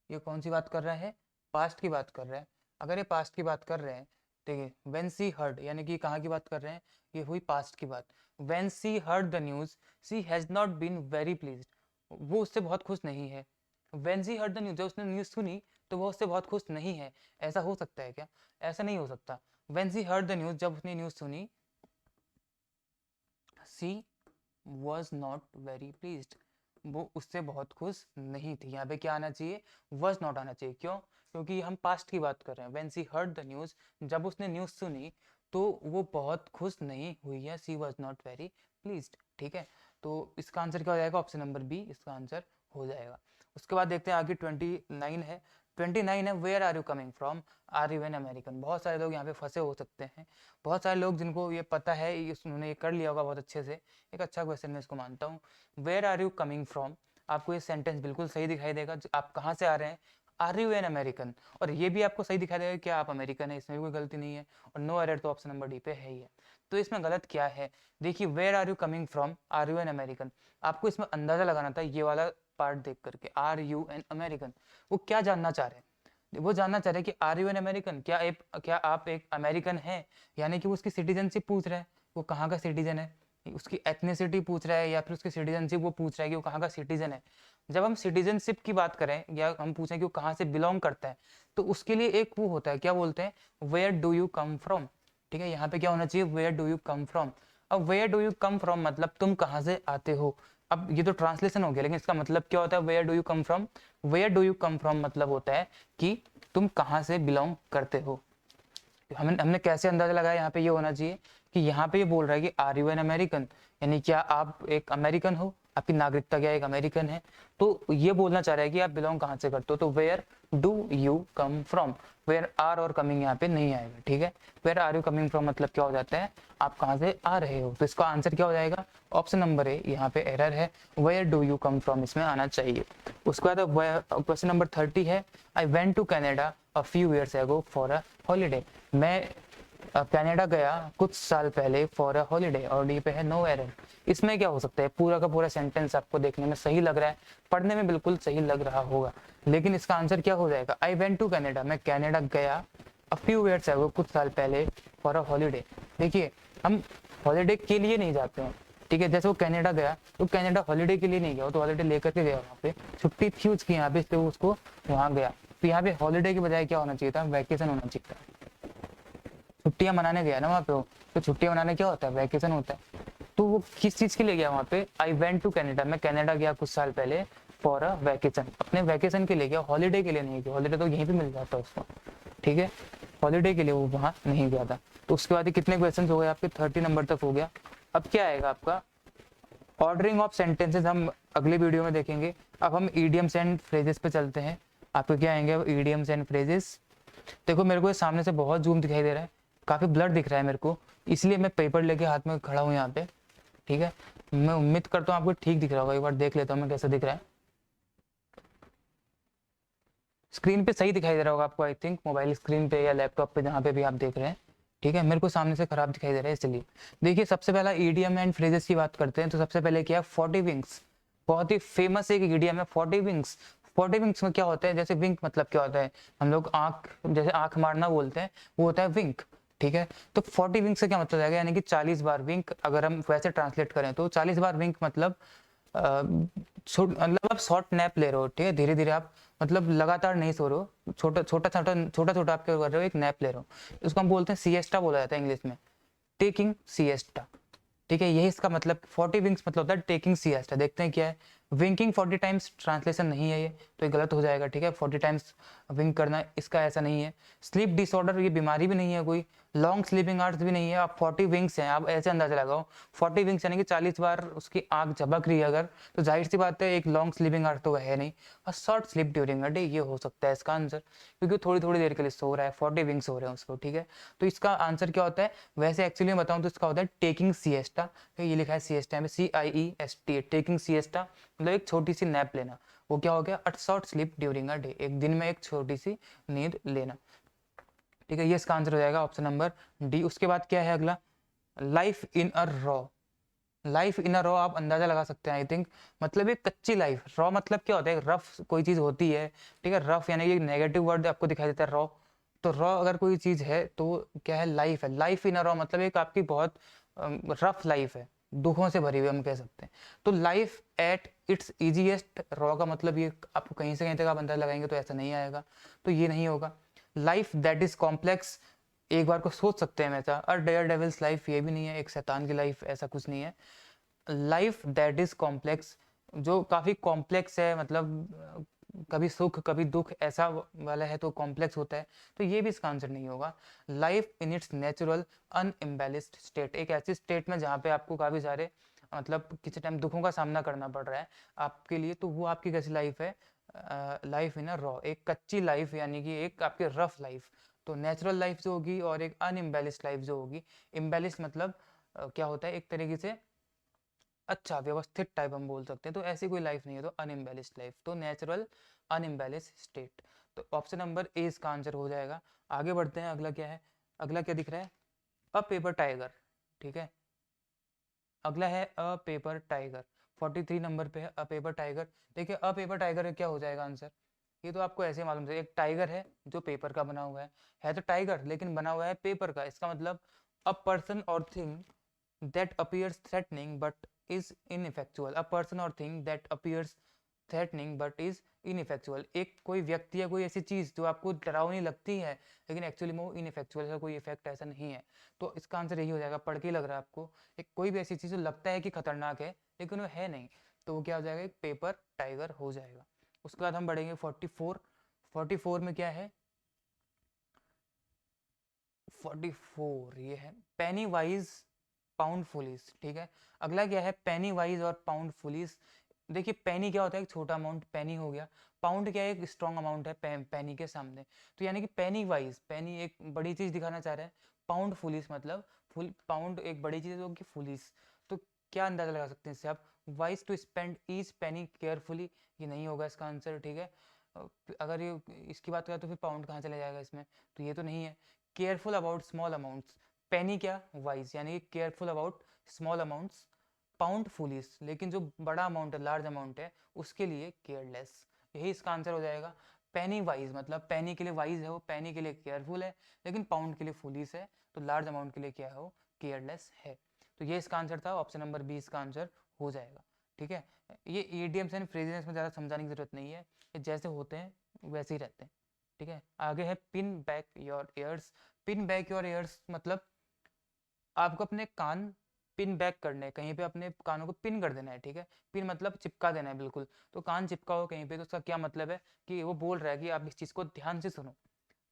ये कौन सी बात कर रहा है, पास्ट की बात कर रहा है। अगर ये पास्ट की बात कर रहे हैं, ठीक है, व्हेन सी हर्ड यानी कि कहाँ की बात कर रहे हैं, ये हुई पास्ट की बात। When she heard the news she has not been very pleased, वो उससे बहुत खुश नहीं है। When she heard the news, जब उसने न्यूज़ सुनी तो वो उससे बहुत खुश नहीं है। ऐसा हो सकता है क्या, ऐसा नहीं हो सकता। When she heard the news, जब उसने न्यूज़ सुनी, सी वॉज नॉट वेरी प्लीज्ड, वो उससे बहुत खुश नहीं थी। यहाँ पे क्या आना चाहिए, वॉज नॉट आना चाहिए। क्यों, क्योंकि हम पास्ट की बात कर रहे हैं। When she heard the news, जब उसने न्यूज़ सुनी तो वो बहुत खुश नहीं हुई है, सी वॉज नॉट वेरी प्लीज्ड। ठीक है, तो इसका आंसर क्या हो जाएगा, ऑप्शन नंबर बी इसका आंसर हो जाएगा। उसके बाद देखते हैं आगे 29 है। 29 है, where are you coming from, are you an American. बहुत सारे लोग यहाँ पे फंसे हो सकते हैं, बहुत सारे लोग जिनको ये पता है, उन्होंने ये कर लिया होगा बहुत अच्छे से। एक अच्छा क्वेश्चन मैं इसको मानता हूँ। Where are you coming from, आपको ये सेंटेंस बिल्कुल सही दिखाई देगा, आप कहाँ से आ रहे हैं। आर यू एन अमेरिकन, और ये भी आपको सही दिखाई देगा कि आप अमेरिकन है, इसमें भी कोई गलती नहीं है। और नो एरर, तो ऑप्शन नंबर डी पे है ही है। तो इसमें गलत क्या है, देखिए, where are you coming from, are you an American, आपको इसमें अंदाजा लगाना था ये वाला पार्ट देख करके, आर यू एन अमेरिकन। वो क्या जानना चाह रहे हैं, वो जानना चाह रहे हैं कि आर यू एन अमेरिकन, क्या आप एक अमेरिकन हैं, यानी कि वो उसकी सिटीजनशिप पूछ रहा है, वो कहाँ का सिटीजन है, उसकी एथनिसिटी पूछ रहा है, या फिर उसकी सिटीजनशिप वो पूछ रहा है कि वो कहाँ का सिटीजन है। जब हम सिटीजनशिप की बात करें या हम पूछें कि वो कहाँ से बिलोंग करता है, तो उसके लिए एक वो होता है, क्या बोलते हैं, where do you come from. ठीक है, यहाँ पे क्या होना चाहिए, where do you come from. अब where do you come from मतलब तुम कहाँ से आते हो। अब ये तो ट्रांसलेशन हो गया, लेकिन इसका मतलब क्या होता है, where do you come from. Where do you come from मतलब होता है कि तुम कहाँ से बिलोंग करते हो। हमने कैसे अंदाजा लगाया, यहाँ पे ये होना चाहिए कि यहाँ पे ये बोल रहा है कि आर यू एन अमेरिकन, यानी क्या आप एक अमेरिकन हो, आपकी नागरिकता क्या एक अमेरिकन है। तो ये बोलना चाह रहा है कि आप बिलोंग कहाँ से करते हो। तो where do you come from, where are और कमिंग यहाँ पे नहीं आएगा। ठीक है, where are you coming from मतलब क्या हो जाता है, आप कहाँ से आ रहे हो। तो इसका आंसर क्या हो जाएगा, ऑप्शन नंबर ए, यहाँ पे एरर है, where do you come from इसमें आना चाहिए। उसके बाद क्वेश्चन नंबर 30 है, I went to Canada a few years ago for a holiday, मैं कनाडा गया कुछ साल पहले फॉर अ हॉलीडे, और डी पे है नो एरर। इसमें क्या हो सकता है, पूरा का पूरा सेंटेंस आपको देखने में सही लग रहा है, पढ़ने में बिल्कुल सही लग रहा होगा, लेकिन इसका आंसर क्या हो जाएगा, आई वेंट टू कनाडा, मैं कनाडा गया अ फ्यू ईयर्स एगो कुछ साल पहले फॉर अ हॉलीडे। देखिए, हम हॉलीडे के लिए नहीं जाते हैं। ठीक है, जैसे वो कनाडा गया तो कनाडा हॉलीडे के लिए नहीं गया, वो तो हॉलीडे लेकर के गया, वहाँ पे छुट्टी थी उसकी यहाँ पे, इसलिए उसको वहाँ गया। तो यहाँ पे हॉलीडे की बजाय क्या होना चाहिए था, वैकेशन होना चाहिए था। छुट्टियां मनाने गया ना वहाँ पे वो, तो छुट्टियां मनाने क्या होता है, वैकेशन होता है। तो वो किस चीज के लिए गया वहाँ पे, आई वेंट टू कनाडा, मैं कनाडा गया कुछ साल पहले फॉर अ वैकेशन, अपने वैकेशन के लिए गया, हॉलीडे के लिए नहीं गया। हॉलीडे तो यहीं पे मिल जाता है उसको। ठीक है, हॉलीडे के लिए वो वहाँ नहीं गया था। तो उसके बाद कितने क्वेश्चन हो गए आपके, 30 नंबर तक हो गया। अब क्या आएगा आपका, ऑर्डरिंग ऑफ सेंटेंसेस हम अगले वीडियो में देखेंगे। अब हम ईडियम्स एंड फ्रेजेस पे चलते हैं। आपको क्या आएंगे, ईडियम्स एंड फ्रेजेस। देखो मेरे को ये सामने से बहुत जूम दिखाई दे रहा है, काफी ब्लर दिख रहा है मेरे को, इसलिए मैं पेपर लेके हाथ में खड़ा हूँ यहाँ पे। ठीक है, मैं उम्मीद करता हूँ आपको ठीक दिख रहा होगा, एक बार देख लेता हूँ मैं कैसा दिख रहा है। स्क्रीन पे सही दिखाई दे रहा होगा आपको, आई थिंक मोबाइल स्क्रीन पे या लैपटॉप पे जहाँ पे भी आप देख रहे हैं। ठीक है, मेरे को सामने से खराब दिखाई दे रहा है इसलिए। देखिए, सबसे पहला ईडीएम एंड फ्रेजेस की बात करते हैं, तो सबसे पहले क्या है, 40 विंग्स। बहुत ही फेमस एक ईडीएम है 40 विंग्स। 40 विंग्स में क्या होता है, जैसे विंक मतलब क्या होता है, हम लोग आंख, जैसे आंख मारना बोलते हैं, वो होता है विंक। ठीक है, तो 40 विंक से क्या मतलब है, यानी कि 40 बार विंक। अगर हम वैसे ट्रांसलेट करें तो 40 बार विंक मतलब मतलब आप शॉर्ट नैप ले रहे हो, ठीक है, धीरे धीरे आप मतलब लगातार नहीं सो रहे हो, छोटा छोटा छोटा छोटा छोटा आप क्या कर रहे हो, एक नैप ले रहे हो, उसको हम बोलते हैं सिएस्टा बोला जाता है इंग्लिश में, टेकिंग सिएस्टा। ठीक है, यही इसका मतलब 40 विंग्स मतलब होता है टेकिंग सिएस्टा। देखते हैं क्या है, विंकिंग 40 टाइम्स ट्रांसलेशन नहीं है ये, तो ये गलत हो जाएगा। ठीक है, 40 टाइम्स विंक करना इसका ऐसा नहीं है। स्लीप डिसऑर्डर ये बीमारी भी नहीं है कोई, लॉन्ग स्लीपिंग आवर्स भी नहीं है। आप 40 विंग्स हैं, आप ऐसे अंदाजा लगाओ 40 विंग्स यानी कि 40 बार उसकी आंख झपक रही है अगर, तो जाहिर सी बात है एक लॉन्ग स्लीपिंग आवर्स तो है नहीं, और short sleep during a day ये हो सकता है इसका आंसर, क्योंकि थोड़ी थोड़ी देर के लिए सो रहा है, 40 विंग्स हो रहे हैं उसको। ठीक है, तो इसका आंसर क्या होता है, वैसे एक्चुअली मैं बताऊं तो इसका होता है टेकिंग सिएस्टा। ये लिखा है सिएस्टा में, CIESTA, टेकिंग सिएस्टा मतलब एक छोटी सी नैप लेना। वो क्या हो गया, a short sleep during a day, एक दिन में एक छोटी सी नींद लेना। ठीक है, ये इसका आंसर हो जाएगा ऑप्शन नंबर डी। उसके बाद क्या है अगला, life in a raw. Life in a raw आप अंदाजा लगा सकते हैं आई थिंक, मतलब एक कच्ची लाइफ। रॉ मतलब क्या होता है, रफ कोई चीज होती है। ठीक है, रफ यानी कि नेगेटिव वर्ड आपको दिखाई देता है रॉ, तो रॉ अगर कोई चीज है तो क्या है, लाइफ है। लाइफ इन अ रॉ मतलब एक आपकी बहुत रफ लाइफ है, दुखों से भरी हुई हम कह सकते हैं। तो life at its easiest, raw का मतलब ये आपको कहीं से कहीं तक आप अंदाजा लगाएंगे तो ऐसा नहीं आएगा, तो ये नहीं होगा। लाइफ दैट इज कॉम्प्लेक्स, एक बार को सोच सकते हैं ऐसा, और डेयर डेविल्स लाइफ ये भी नहीं है, एक शैतान की लाइफ, ऐसा कुछ नहीं है। लाइफ दैट इज कॉम्प्लेक्स, जो काफी कॉम्प्लेक्स है, मतलब कभी सुख कभी दुख ऐसा वाला है तो कॉम्प्लेक्स होता है, तो ये भी इसका आंसर नहीं होगा। Life in its natural unembellished state, एक ऐसी स्टेट में जहाँ पे आपको काफी सारे मतलब किसी टाइम दुखों का सामना करना पड़ रहा है आपके लिए, तो वो आपकी कैसी लाइफ है, लाइफ इन अ रॉ, एक कच्ची लाइफ यानी कि एक आपकी रफ लाइफ। तो नेचुरल लाइफ जो होगी और एक अनएम्बेलिश्ड लाइफ जो होगी, इम्बेलिश मतलब क्या होता है एक तरीके से अच्छा व्यवस्थित टाइप हम बोल सकते हैं, तो ऐसी कोई लाइफ नहीं है, तो अनइम्बेलिश्ड लाइफ, तो नेचुरल अनइम्बेलिश्ड स्टेट। तो ऑप्शन नंबर ए इसका आंसर हो जाएगा। आगे बढ़ते हैं, अगला क्या है, अगला क्या दिख रहा है, अ पेपर टाइगर। ठीक है, अगला है अ पेपर टाइगर, 43 नंबर पे है अ पेपर टाइगर। देखिए अ पेपर टाइगर क्या हो जाएगा आंसर, ये तो आपको ऐसे मालूम है, एक टाइगर है जो पेपर का बना हुआ है तो टाइगर लेकिन बना हुआ है पेपर का, इसका मतलब अ पर्सन और thing that appears threatening but is ineffectual, a person or thing that appears threatening but is ineffectual, एक कोई व्यक्ति या कोई ऐसी चीज जो आपको डरावनी लगती है लेकिन एक्चुअली में वो इनफेक्चुअल है, कोई इफेक्ट ऐसा नहीं है, तो इसका आंसर यही हो जाएगा। पढ़ के लग रहा है आपको, एक कोई भी ऐसी चीज जो लगता है कि खतरनाक है लेकिन वो है नहीं, तो वो क्या हो जाएगा, एक पेपर टाइगर हो जाएगा। उसके बाद हम बढ़ेंगे 44। 44 में क्या है, 44 ये है पेनी वाइज पाउंड फुलिस। ठीक है, अगला क्या है, पेनी वाइज और पाउंड फुलिस। देखिए पेनी क्या होता है, एक छोटा अमाउंट पेनी हो गया, पाउंड क्या है, एक स्ट्रॉन्ग अमाउंट है पेनी के सामने, तो यानी कि पेनी वाइज, पेनी एक बड़ी चीज दिखाना चाह रहा है, पाउंड फुलिस मतलब फुल पाउंड एक बड़ी चीज होगी फुलिस, तो क्या अंदाजा लगा सकते हैं इससे आप, wise to spend each penny carefully, ये नहीं होगा इसका आंसर। ठीक है, अगर ये इसकी बात करें तो फिर पाउंड कहाँ चला जाएगा इसमें, तो ये तो नहीं है। Careful about small amounts, penny क्या, वाइज यानी कि careful about small amounts, pound foolish लेकिन जो बड़ा अमाउंट है लार्ज अमाउंट है उसके लिए केयरलेस, यही इसका आंसर हो जाएगा। पेनी वाइज मतलब पेनी के लिए वाइज है वो, पेनी के लिए केयरफुल है, लेकिन पाउंड के लिए फुलिस है, तो लार्ज अमाउंट के लिए क्या है वो, केयरलेस है। तो ये इसका आंसर था, ऑप्शन नंबर बी इसका आंसर हो जाएगा। ठीक है, ये ईडियम्स एंड फ्रेजेस में ज़्यादा समझाने की जरूरत नहीं है, ये जैसे होते हैं वैसे ही रहते हैं। ठीक है, आगे है pin back your ears. Pin back your ears मतलब आपको अपने कान पिन बैक करने हैं, कहीं पे अपने कानों को पिन कर देना है। ठीक है, पिन मतलब चिपका देना है बिल्कुल, तो कान चिपका हो कहीं पे, तो उसका क्या मतलब है कि वो बोल रहा है कि आप इस चीज को ध्यान से सुनो।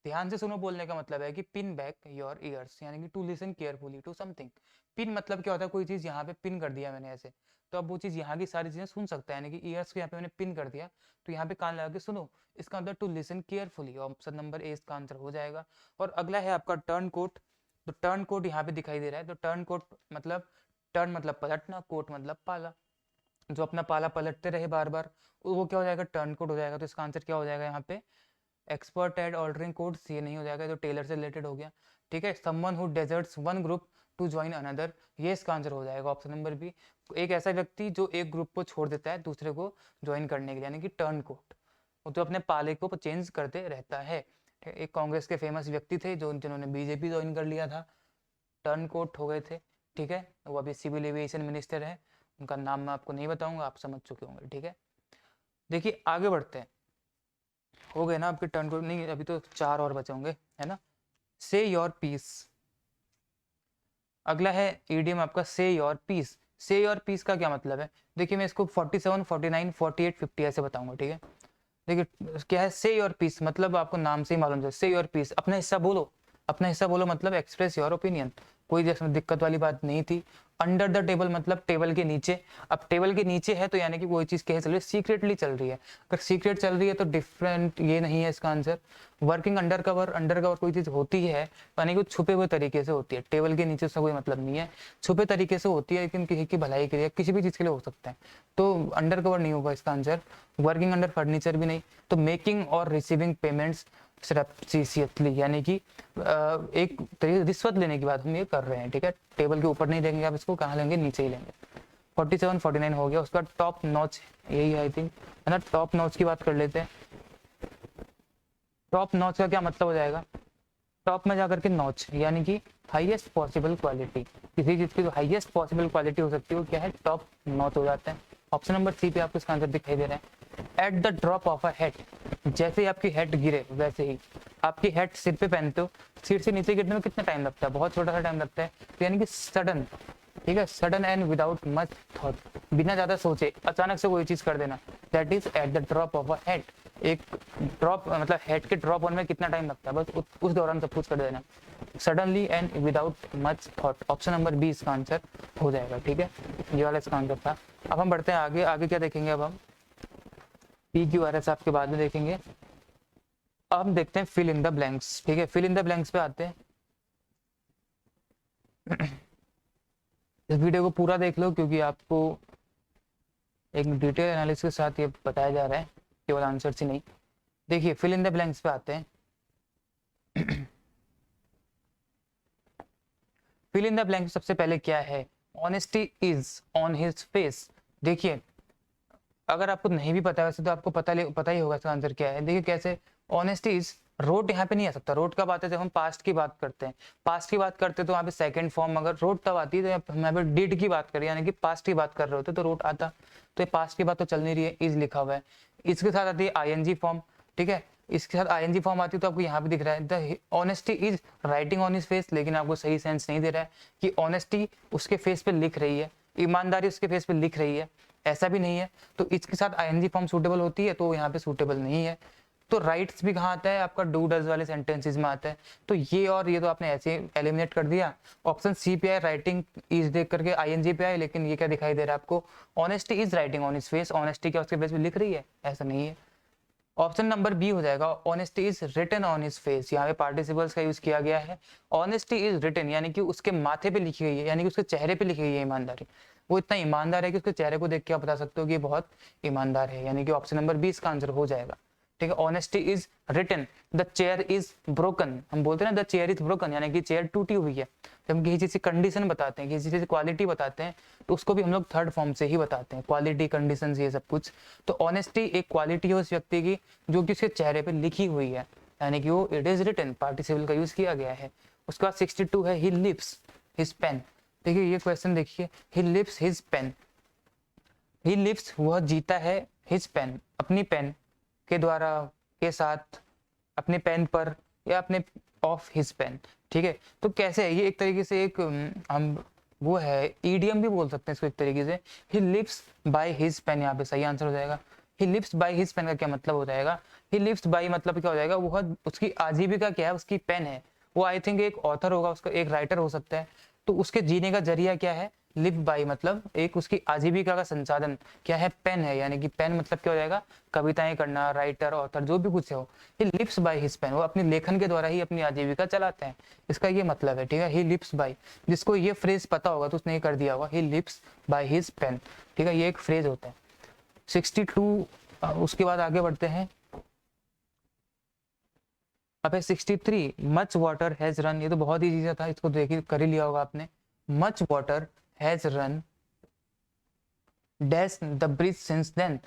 ध्यान से सुनो बोलने का मतलब है कि पिन बैक योर ईयर्स यानी कि to listen carefully to something. Pin मतलब क्या होता है, कोई चीज यहाँ पे पिन कर दिया मैंने ऐसे, तो अब वो चीज यहाँ की सारी चीजें सुन सकता है, यानी कि ईयर्स को यहाँ पे मैंने पिन कर दिया, तो यहाँ पे कान लगा के सुनो, इसका मतलब to listen carefully, option number A इसका आंसर हो जाएगा। और अगला है आपका टर्न कोट। तो टर्न कोट यहाँ पे दिखाई दे रहा है, तो टर्न कोट मतलब टर्न मतलब पलटना, कोट मतलब पाला, जो अपना पाला पलटते रहे बार बार, वो क्या हो जाएगा, टर्न कोट हो जाएगा। तो इसका आंसर क्या हो जाएगा यहाँ पे, एक्सपर्ट एट ऑल्टरिंग कोड्स, ये नहीं हो जाएगा, तो टेलर से रिलेटेड हो गया। ठीक है, someone who deserts one group to join another, ये इसका आंसर हो जाएगा ऑप्शन नंबर बी, एक ऐसा व्यक्ति जो एक ग्रुप को छोड़ देता है दूसरे को ज्वाइन करने के लिए, यानी कि टर्न कोट, वो तो अपने पाले को चेंज करते रहता है। एक कांग्रेस के फेमस व्यक्ति थे जो जिन्होंने बीजेपी ज्वाइन कर लिया था, टर्न कोट हो गए थे। ठीक है, वो अभी सिविल एविएशन मिनिस्टर है, उनका नाम मैं आपको नहीं बताऊंगा, आप समझ चुके होंगे, ठीक है। देखिए आगे बढ़ते हैं, हो गए ना आपके टर्न को, नहीं अभी तो 4 और बचे होंगे, है ना। से योर पीस, अगला है ईडियम आपका से योर पीस। से योर पीस का क्या मतलब है, देखिए मैं इसको 47, 49, 48, 50 ऐसे बताऊंगा, ठीक है। देखिए क्या है से योर पीस, मतलब आपको नाम से ही मालूम है, से योर पीस, अपना हिस्सा बोलो। अपना हिस्सा बोलो मतलब एक्सप्रेस योर ओपिनियन, कोई जिसमें दिक्कत वाली बात नहीं थी। अंडर द टेबल मतलब टेबल के नीचे, अब टेबल के नीचे है तो यानी कि कोई चीज कैसे चल रही है, सीक्रेटली चल रही है। अगर सीक्रेट चल रही है तो डिफरेंट ये नहीं है इसका answer. Working under cover, under cover कोई चीज होती है यानी कि छुपे हुए तरीके से होती है, टेबल के नीचे उसका कोई मतलब नहीं है, छुपे तरीके से होती है, लेकिन किसी की भलाई के लिए किसी भी चीज के लिए हो सकता है, तो अंडर कवर नहीं होगा इसका आंसर। वर्किंग अंडर फर्नीचर भी नहीं, तो मेकिंग और रिसीविंग पेमेंट्स सरप्टिशियसली, यानी कि एक तरीके रिश्वत लेने की बात हम ये कर रहे हैं, ठीक है। टेबल के ऊपर नहीं लेंगे आप इसको, कहाँ लेंगे, नीचे ही लेंगे। 47, 49 हो गया। उसका टॉप नॉच यही है आई थिंक, है ना। टॉप नॉच की बात कर लेते हैं। टॉप नॉच का क्या मतलब हो जाएगा, टॉप में जाकर के नॉच यानी कि हाईएस्ट पॉसिबल क्वालिटी, किसी चीज की जो हाईएस्ट पॉसिबल क्वालिटी हो सकती है वो क्या है, टॉप नॉच हो जाता है। ऑप्शन नंबर सी पे आपको इसका आंसर दिखाई दे रहा है। At the drop of a head, जैसे ही आपकी हेड गिरे वैसे ही, आपकी हेड सिर पे पहनते हो, सिर से नीचे गिरने में कितना टाइम लगता है, बहुत छोटा सा टाइम लगता है, तो यानी कि सडन, ठीक है, sudden and without much thought, बिना ज्यादा सोचे अचानक से कोई चीज कर देना, that is at the drop of a head. एक ड्रॉप मतलब हेड के ड्रॉप होने में कितना टाइम लगता है, बस उस दौरान सब कुछ कर देना, suddenly and without much thought. Option number B इसका आंसर हो जाएगा, ठीक है, ये वाला इसका आंसर था। अब हम बढ़ते हैं आगे, आगे क्या देखेंगे, अब हम पी क्यू आर एस आपके बाद में देखेंगे। अब हम देखते हैं फिल इन द ब्लैंक्स, ठीक है, फिल इन द ब्लैंक्स पे आते हैं। इस वीडियो को पूरा देख लो क्योंकि आपको एक डिटेल एनालिसिस के साथ ये बताया जा रहा है, केवल आंसर ही नहीं। देखिए फिल इन द ब्लैंक्स पे आते हैं। फिल इन द ब्लैंक्स सबसे पहले क्या है, honesty is on his face. देखिए अगर आपको नहीं भी पता है वैसे तो आपको पता ही होगा इसका आंसर क्या है। देखिए कैसे, ऑनेस्टी इज, रोड यहाँ पे नहीं आ सकता। रोड कब आता है, जब हम पास्ट की बात करते हैं। पास्ट की बात करते हैं तो वहाँ पे सेकंड फॉर्म, अगर रोड तब आती है तो हम यहाँ पे डिड की बात करें यानी कि पास्ट की बात कर रहे होते तो रोड आता। तो ये पास्ट की बात तो चल नहीं रही है, इज लिखा हुआ है। इसके साथ आती है आईएनजी फॉर्म, ठीक है, इसके साथ आईएनजी फॉर्म आती है तो आपको यहाँ पे दिख रहा है the honesty is writing on his face, लेकिन आपको सही सेंस नहीं दे रहा है कि ऑनेस्टी उसके फेस पे लिख रही है, ईमानदारी उसके फेस पे लिख रही है, ऐसा भी नहीं है। तो इसके साथ आईएनजी फॉर्म सूटेबल होती है तो यहाँ पे सूटेबल नहीं है। तो राइट्स भी कहाँ आता है, आपका डू डज वाले सेंटेंसेस में आता है। तो ये और ये तो आपने ऐसे एलिमिनेट कर दिया। ऑप्शन सी पे आए राइटिंग इज देख करके आईएनजी पे आए, लेकिन ये क्या दिखाई दे रहा है आपको, honesty is writing on his face, honesty क्या उसके फेस पे लिख रही है, ऐसा नहीं है। ऑप्शन नंबर बी हो जाएगा, honesty is written on his face, यहाँ पे पार्टिसिपल्स का यूज किया गया है। ऑनेस्टी इज रिटन यानी कि उसके माथे पे लिखी गई है, यानी कि उसके चेहरे पे लिखी गई है ईमानदारी। वो इतना ईमानदार है कि उसके चेहरे को देख के आप बता सकते हो कि ये बहुत ईमानदार है, यानी कि ऑप्शन नंबर बी इसका आंसर हो जाएगा, ठीक है। Honesty is written, the chair is broken, हम बोलते हैं ना द चेयर इज ब्रोकन यानी कि चेयर टूटी हुई है। जब हम किसी चीज की कंडीशन बताते हैं, किसी चीज की क्वालिटी बताते हैं, तो उसको भी हम लोग थर्ड फॉर्म से ही बताते हैं, क्वालिटी, कंडीशन, ये सब कुछ। तो ऑनेस्टी एक क्वालिटी है उस व्यक्ति की जो कि उसके चेहरे पे लिखी हुई है, यानी कि वो इट इज रिटन, पार्टिसिपल का यूज किया गया है। उसके बाद 62 है ही लिप्स हिज पेन। देखिए ये क्वेश्चन देखिए, ही लिप्स हिज पेन, ही लिप्स वह जीता है, हिज पेन अपनी पेन के द्वारा, के साथ, अपने पेन पर, या अपने ऑफ हिज पेन, ठीक है। तो कैसे है ये, एक तरीके से एक हम वो है ईडियम भी बोल सकते हैं इसको एक तरीके से। He lives by his pen, यहाँ पे सही आंसर हो जाएगा। He lives by his pen का क्या मतलब हो जाएगा, ही लिव्स बाय मतलब क्या हो जाएगा, वह उसकी आजीविका क्या है, उसकी पेन है। वो आई थिंक एक ऑथर होगा, उसका एक राइटर हो सकता है, तो उसके जीने का जरिया क्या है, लिव बाय मतलब एक उसकी आजीविका का संसाधन क्या है, पेन है, यानी कि पेन मतलब क्या हो जाएगा, कविताएं करना, राइटर, ऑथर जो भी कुछ हो। He lives by his pen, वो अपने लेखन के द्वारा ही अपनी आजीविका चलाते हैं, इसका ये मतलब है, ठीक है। ही लिव्स बाय, जिसको ये फ्रेज पता होगा तो उसने ये कर दिया होगा, he lives by his pen, ठीक है, ये एक फ्रेज होता है। 62 उसके बाद आगे बढ़ते हैं। अब है 63, मच वाटर हैज रन, ये तो बहुत ही चीज था, इसको देखिए कर ही लिया होगा आपने। Much water has run dash the bridge since then,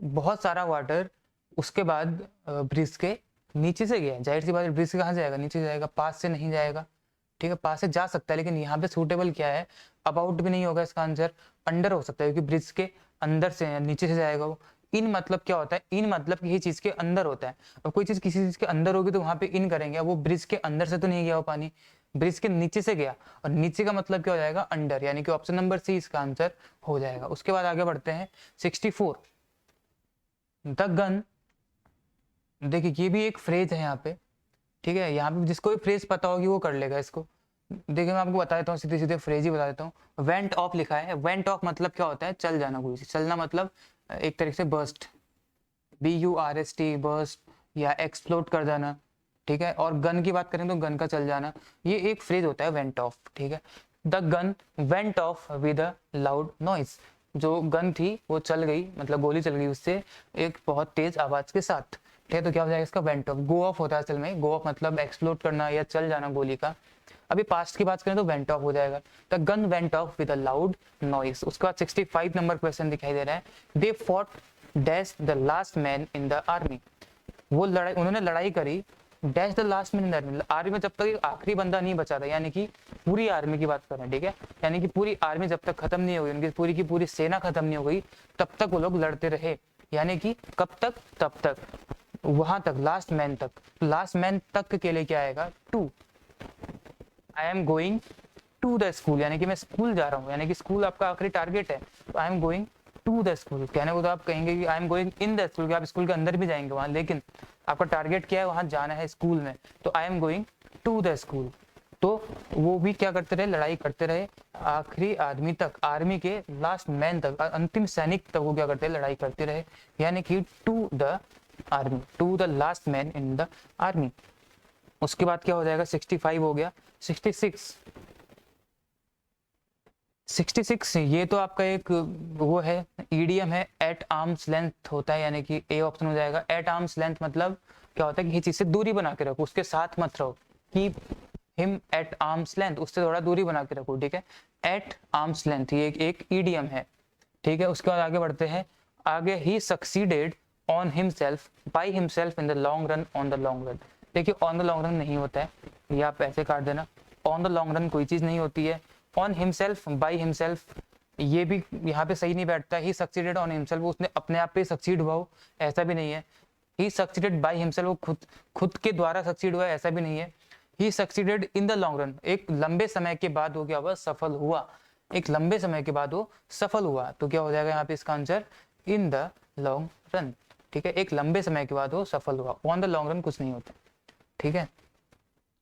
बहुत सारा वाटर उसके बाद ब्रिज के नीचे से गया, जाहिर सी बात है ब्रिज से कहाँ जाएगा, नीचे जाएगा, पास से नहीं जाएगा, ठीक है, पास से जा सकता है, लेकिन यहाँ पे सूटेबल क्या है, अबाउट भी नहीं होगा इसका आंसर, अंडर हो सकता है क्योंकि ब्रिज के अंदर से नीचे से जाएगा वो। इन मतलब क्या होता है, इन मतलब किसी चीज के अंदर होता है, और कोई चीज किसी चीज के अंदर होगी तो वहां पे इन करेंगे, वो ब्रिज के अंदर से तो नहीं गया वो पानी, ब्रिज के नीचे से गया, और नीचे का मतलब क्या हो जाएगा, अंडर, यानी कि ऑप्शन नंबर सी इसका आंसर हो जाएगा। उसके बाद आगे बढ़ते हैं 64, द गन। देखिए ये भी एक फ्रेज है यहाँ पे, ठीक है, यहाँ पे जिसको भी फ्रेज पता होगी वो कर लेगा इसको। देखिए मैं आपको बता देता हूँ, सीधे सीधे फ्रेज ही बता देता हूँ। वेंट ऑफ लिखा है, वेंट ऑफ मतलब क्या होता है, चल जाना, कोई चलना मतलब एक तरीके से बर्स्ट, BURST बर्स्ट, या एक्सप्लोड कर जाना, ठीक है। और गन की बात करें तो गन का चल जाना, ये एक फ्रेज होता है वेंट ऑफ, ठीक है। The gun went of with a loud noise, जो गन थी वो चल गई, मतलब गोली चल गई उससे एक बहुत तेज आवाज के साथ, ठीक है। तो क्या हो जाएगा इसका, वेंट ऑफ। गो ऑफ होता है असल में, गो ऑफ मतलब एक्सप्लोड करना या चल जाना गोली का। अभी पास्ट की बात करें तो वेंट ऑफ हो जाएगा, the gun went of with a loud noise. उसके बाद 65 नंबर क्वेश्चन दिखाई दे रहा है, they fought dash the last man in the army. वो लड़ाई, उन्होंने लड़ाई करी, dash the last man in the army, army में जब तक एक आखिरी बंदा नहीं बचा था, यानी कि पूरी आर्मी की बात कर रहे हैं, ठीक है, यानी कि पूरी आर्मी जब तक खत्म नहीं हो गई, उनकी पूरी की पूरी सेना खत्म नहीं हो गई, तब तक वो लोग लड़ते रहे, यानी कि कब तक, तब तक, वहां तक, लास्ट मैन तक। लास्ट मैन तक के लिए क्या आएगा, to. I am going to the school, यानी कि मैं स्कूल जा रहा हूँ, यानी कि स्कूल आपका आखिरी टारगेट है, तो I am going to the school. कहने को तो आप कहेंगे कि I am going in the school, आप स्कूल के अंदर भी जाएंगे वहां, लेकिन आपका टारगेट क्या है, वहां जाना है स्कूल में, तो I am going to the school. तो वो भी क्या करते रहे, लड़ाई करते रहे, आखिरी आदमी तक, आर्मी के लास्ट मैन तक, अंतिम सैनिक तक वो क्या करते रहे, लड़ाई करते रहे, यानी कि to the army, to the last man in the army. उसके बाद क्या हो जाएगा, 65 हो गया। 66 ये तो आपका एक वो है, ईडीएम है, एट आर्म्स लेंथ होता है, यानी कि ए ऑप्शन हो जाएगा। एट आर्म्स लेंथ मतलब क्या होता है कि चीज से दूरी बना के रखो, उसके साथ मत रहो, keep him at arms length, उससे थोड़ा दूरी बना के रखो, ठीक है। एट आर्म्स लेंथ ये एक ईडीएम है, ठीक है। उसके बाद आगे बढ़ते हैं, आगे he succeeded on himself by himself in the long run, on the long run. देखिए ऑन द लॉन्ग रन नहीं होता है, ये आप ऐसे काट देना, ऑन द लॉन्ग रन कोई चीज नहीं होती है। ऑन हिमसेल्फ बाय हिमसेल्फ ये भी यहाँ पे सही नहीं बैठता, ही सक्सीडेड ऑन हिमसेल्फ, उसने अपने आप पे सक्सीड हुआ हो, ऐसा भी नहीं है। ही सक्सीडेड बाय हिमसेल्फ, वो खुद के द्वारा सक्सीड हुआ, ऐसा भी नहीं है। He succeeded in the long run, एक लंबे समय के बाद वो क्या हुआ, सफल हुआ, एक लंबे समय के बाद वो सफल हुआ, तो क्या हो जाएगा यहाँ पे इसका answer, in the long run, ठीक है। एक लंबे समय के बाद वो सफल हुआ, ऑन द लॉन्ग रन कुछ नहीं होता, ठीक है।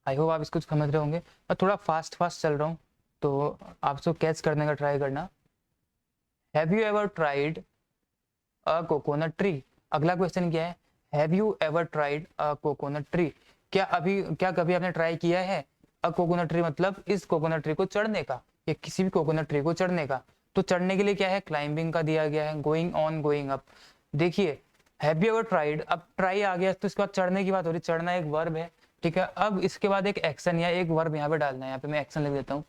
आई होप आप इसको समझ रहे होंगे। मैं थोड़ा फास्ट चल रहा हूँ, तो आप इसको कैच करने का ट्राई करना। Have you ever tried a coconut tree. अगला क्वेश्चन क्या है, have you ever tried a coconut tree, क्या कभी आपने ट्राई किया है अ कोकोनट ट्री, मतलब इस कोकोनट ट्री को चढ़ने का, या किसी भी कोकोनट ट्री को चढ़ने का। तो चढ़ने के लिए क्या है, क्लाइंबिंग का दिया गया है, गोइंग ऑन, गोइंग अप। देखिए हैव यू एवर ट्राइड, अब ट्राई आ गया तो इसके बाद चढ़ने की बात हो रही, चढ़ना एक वर्ब है, ठीक है। अब इसके बाद एक एक्शन या एक वर्ब यहाँ पे डालना है, यहाँ पे मैं एक्शन लिख देता हूँ,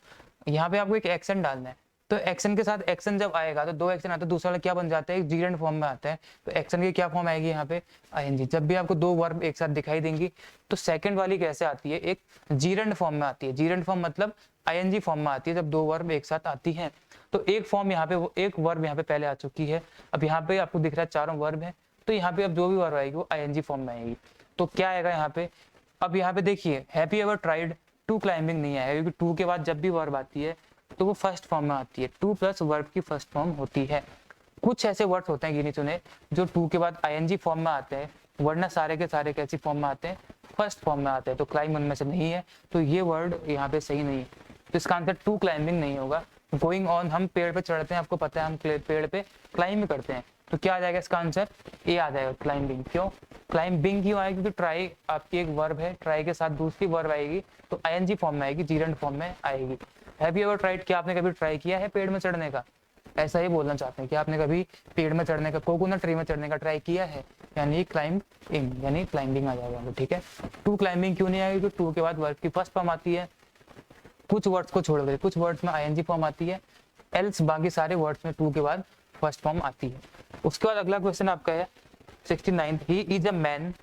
यहाँ पे आपको एक एक्शन डालना है। तो एक्शन के साथ एक्शन जब आएगा तो दो एक्शन आता है, दूसरा क्या बन जाता है, एक जीरेंट फॉर्म में आता है। तो एक्शन की क्या फॉर्म आएगी यहाँ पे, आईएनजी। जब भी आपको दो वर्ब एक साथ दिखाई देंगी तो सेकंड वाली कैसे आती है, एक जीरेंट फॉर्म में आती है। जीरेंट फॉर्म मतलब आईएनजी फॉर्म में आती है जब दो वर्ब एक साथ आती है। तो एक फॉर्म यहाँ पे, वो एक वर्ब यहाँ पे पहले आ चुकी है, अब यहाँ पे आपको दिख रहा है चारों वर्ब है, तो यहाँ पे अब जो भी वर्ब आएगी वो आईएनजी फॉर्म में आएगी। तो क्या आएगा यहाँ पे, अब यहाँ पे देखिए have you ever tried to climbing नहीं आएगा, क्योंकि टू के बाद जब भी वर्ब आती है तो वो फर्स्ट फॉर्म में आती है, टू प्लस वर्ब की फर्स्ट फॉर्म होती है। कुछ ऐसे वर्ड्स होते हैं गिने चुने जो टू के बाद आईएनजी फॉर्म में आते हैं, वरना सारे के सारे कैसी फॉर्म में आते हैं, फर्स्ट फॉर्म में आते हैं। तो क्लाइंब उनमें से नहीं है, तो ये वर्ड यहाँ पे सही नहीं है, तो इसका आंसर टू क्लाइंबिंग नहीं होगा। गोइंग ऑन, हम पेड़ पे चढ़ते हैं, आपको पता है हम पेड़ पे क्लाइंब करते हैं, तो क्या आ जाएगा इसका आंसर, ए आ जाएगा, क्लाइंबिंग। क्यों क्लाइंबिंग क्यों आएगी, क्योंकि ट्राई आपकी एक वर्ब है, ट्राई के साथ दूसरी वर्ब आएगी तो आईएनजी फॉर्म में आएगी, जीरेंट फॉर्म में आएगी। हैव यू एवर ट्राइड, क्या आपने कभी ट्राई किया है पेड़ में चढ़ने का, ऐसा ही बोलना चाहते हैं कि आपने कभी पेड़ में चढ़ने का, कोकोनट ट्री में चढ़ने का ट्राई किया है, यानी क्लाइंबिंग, यानी क्लाइंबिंग आ जाएगा, ठीक है। टू क्लाइंबिंग क्यों नहीं आएगी, क्योंकि टू के बाद वर्ब की फर्स्ट फॉर्म आती है, कुछ वर्ड्स को छोड़ कर, कुछ वर्ड्स में आईएनजी फॉर्म आती है, एल्स बाकी सारे वर्ड्स में टू के बाद फर्स्ट फॉर्म आती है। उसके बाद अगला क्वेश्चन आपका है 69, he is a man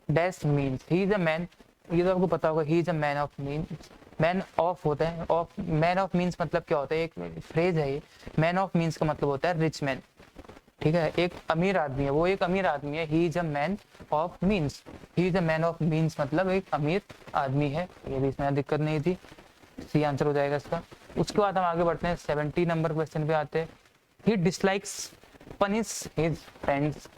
dash means, he is a man, ये तो आपको पता होगा, he is a man of means, man of होता है, ऑफ मैन ऑफ मीन्स मतलब क्या होता है, एक फ्रेज है ये। मैन ऑफ मीन्स का मतलब होता है रिच मैन, ठीक है, एक अमीर आदमी है, वो एक अमीर आदमी है। He is a man of means, he is a man of means मतलब एक अमीर आदमी है। ये भी इसमें दिक्कत नहीं थी, सी आंसर हो जाएगा इसका। उसके बाद हम आगे बढ़ते हैं, 70 नंबर क्वेश्चन पे आते हैं। ही डिसलाइक्स पनिश हिज फ्रेंड्स।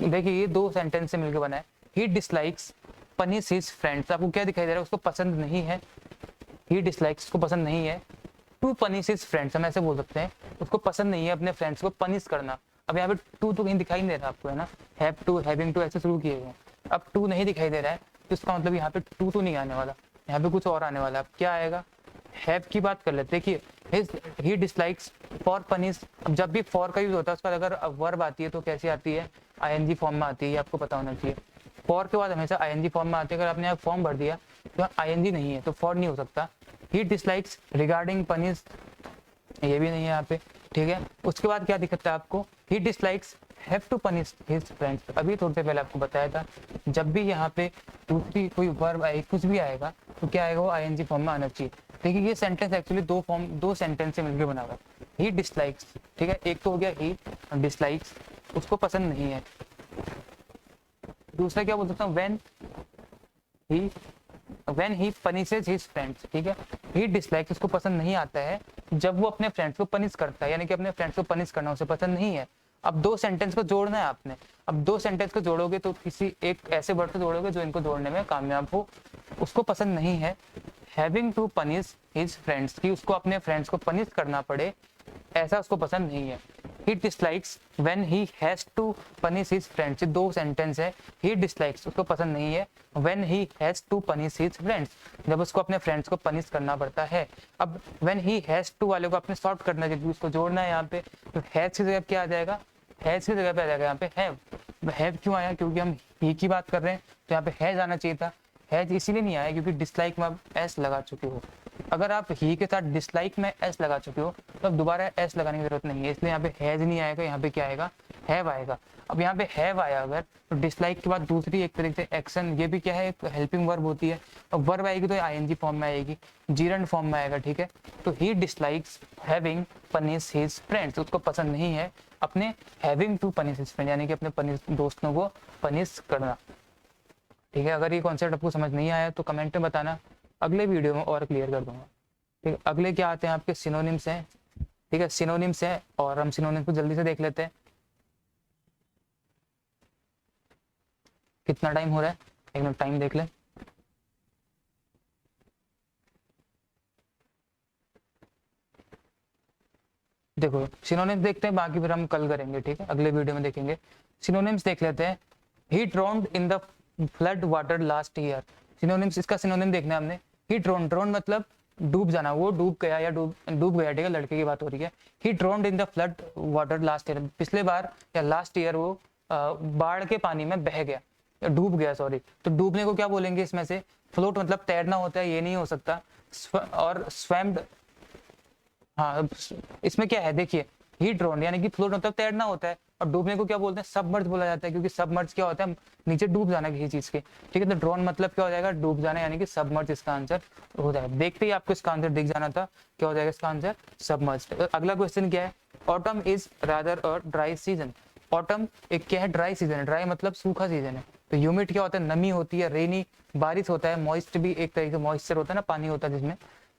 देखिए ये दो सेंटेंस से मिलकर बना है। ही डिसलाइक्स पनिश हिज फ्रेंड्स, आपको क्या दिखाई दे रहा है, उसको पसंद नहीं है। ही डिसलाइक्स, उसको पसंद नहीं है टू पनिश हिज फ्रेंड्स, हम ऐसे बोल सकते हैं, उसको पसंद नहीं है अपने फ्रेंड्स को पनिश करना। अब यहाँ पे टू तो कहीं दिखाई नहीं दे रहा आपको, है ना, हैव टू, हैविंग टू ऐसे शुरू किए हुए। अब टू नहीं दिखाई दे रहा है तो इसका मतलब यहाँ पे टू तो नहीं आने वाला, यहाँ पे कुछ और आने वाला है। अब क्या आएगा, हैव की बात कर लेते। देखिए ही डिसलाइक्स फॉर पनिश, अब जब भी फॉर का यूज होता है उसके बाद अगर वर्ब आती है तो कैसी आती है, आईएनजी फॉर्म में आती है, आपको पता होना चाहिए। फॉर के बाद हमेशा आईएनजी फॉर्म में आती है। अगर आपने यहाँ फॉर्म भर दिया तो आईएनजी नहीं है तो फॉर नहीं हो सकता। ही डिसलाइक्स रिगार्डिंग पनिश, ये भी नहीं है यहाँ पे, ठीक है। उसके बाद क्या दिखता है आपको, he dislikes have to punish his friends. अभी थोड़ी देर पहले आपको बताया था, जब भी यहाँ पे दूसरी कोई वर्ब आए, कुछ भी आएगा तो क्या आएगा, वो आईएनजी फॉर्म में आना चाहिए। देखिए ये सेंटेंस एक्चुअली दो सेंटेंस से मिलकर बना हुआ है। ही डिसलाइक्स, ठीक है, एक तो हो गया ही डिसलाइक्स, उसको पसंद नहीं है। दूसरा क्या बोल सकता हूँ, when he punishes his friends, ठीक है। he dislikes, उसको पसंद नहीं आता है जब वो अपने फ्रेंड्स को पनिश करता है, यानी कि अपने फ्रेंड्स को पनिश करना उसे पसंद नहीं है। अब दो सेंटेंस को जोड़ना है आपने, अब दो सेंटेंस को जोड़ोगे तो किसी एक ऐसे वर्ड से जोड़ोगे जो इनको जोड़ने में कामयाब हो। उसको पसंद नहीं है having to punish his friends, कि उसको अपने फ्रेंड्स को पनिश करना पड़े, ऐसा उसको पसंद नहीं है। He dislikes when he has to punish his friends, दो सेंटेंस है। He dislikes, उसको पसंद नहीं है when he has to punish his friends, जब उसको अपने फ्रेंड्स को पनिश करना पड़ता है। अब when he has to वाले को आपने सॉर्ट करना है, जब उसको जोड़ना है यहाँ पे तो हैज की जगह क्या आ जाएगा, हैज की जगह पे आ जाएगा यहाँ पे हैव। हैव क्यों आया, क्योंकि हम ही की बात कर रहे हैं तो यहाँ पे हैज आना चाहिए था। हैज इसीलिए नहीं आया क्योंकि डिसलाइक में आप एस लगा चुके हो। अगर आप ही के साथ डिसलाइक में एस लगा चुके हो तो अब दोबारा एस लगाने की जरूरत नहीं है, इसलिए यहाँ पे हैज नहीं आएगा, यहाँ पे क्या आएगा, हैव आएगा। अब यहाँ पे हैव आया अगर तो डिसलाइक के बाद दूसरी एक तरीके से एक्शन, ये भी क्या है, एक हेल्पिंग वर्ब होती है। अब वर्ब आएगी तो आईएनजी फॉर्म में आएगी, जीरंड फॉर्म में आएगा, ठीक है। तो he dislikes having punish his friends, उसको पसंद नहीं है अपने having to punish his friend, यानी कि अपने पनिश दोस्तों को पनिश करना, ठीक है। अगर ये कॉन्सेप्ट आपको समझ नहीं आया तो कमेंट में बताना, अगले वीडियो में और क्लियर कर दूंगा, ठीक है। अगले क्या आते हैं आपके सिनोनिम्स हैं, ठीक है, सिनोनिम्स हैं और हम सिनोनिम्स को जल्दी से देख लेते हैं। कितना टाइम हो रहा है, एक मिनट टाइम देख लें। देखो सिनोनिम्स देखते हैं, बाकी फिर हम कल करेंगे, ठीक है, अगले वीडियो में देखेंगे। सिनोनिम्स देख लेते हैं। He drowned in the flood water last year, synonyms, इसका सिनोनिम देखना है हमने। ही ड्रोन्ड मतलब डूब जाना, वो डूब गया या डूब गया, ठीक है, लड़के की बात हो रही है। He drowned in the flood water last year, पिछले बार या लास्ट ईयर वो बाढ़ के पानी में बह गया, डूब गया, सॉरी। तो डूबने को क्या बोलेंगे इसमें से, फ्लोट मतलब तैरना होता है, ये नहीं हो सकता। और स्वैम्ड, हाँ इसमें क्या है, देखिए ही ड्रोन यानी कि फ्लोट मतलब तैरना होता है, और डूबने को क्या बोलते हैं, सबमर्ज बोला जाता है, क्योंकि सबमर्ज क्या होता है, नीचे डूब जाना किसी चीज के, ठीक है। तो ड्रोन मतलब क्या हो जाएगा, डूब जाना, यानी कि सबमर्ज इसका आंसर हो जाएगा। देखते ही आपको इसका आंसर दिख जाना था, क्या हो जाएगा इसका आंसर, सबमर्ज। अगला क्वेश्चन क्या है, autumn is rather a dry season. Autumn एक क्या है, ड्राई सीजन है, ड्राई मतलब सूखा सीजन है। तो ह्यूमिड क्या होता है, नमी होती है, रेनी बारिश होता है, मॉइस्ट भी एक तरीके से मॉइस्चर होता है ना, पानी होता है जिसमें,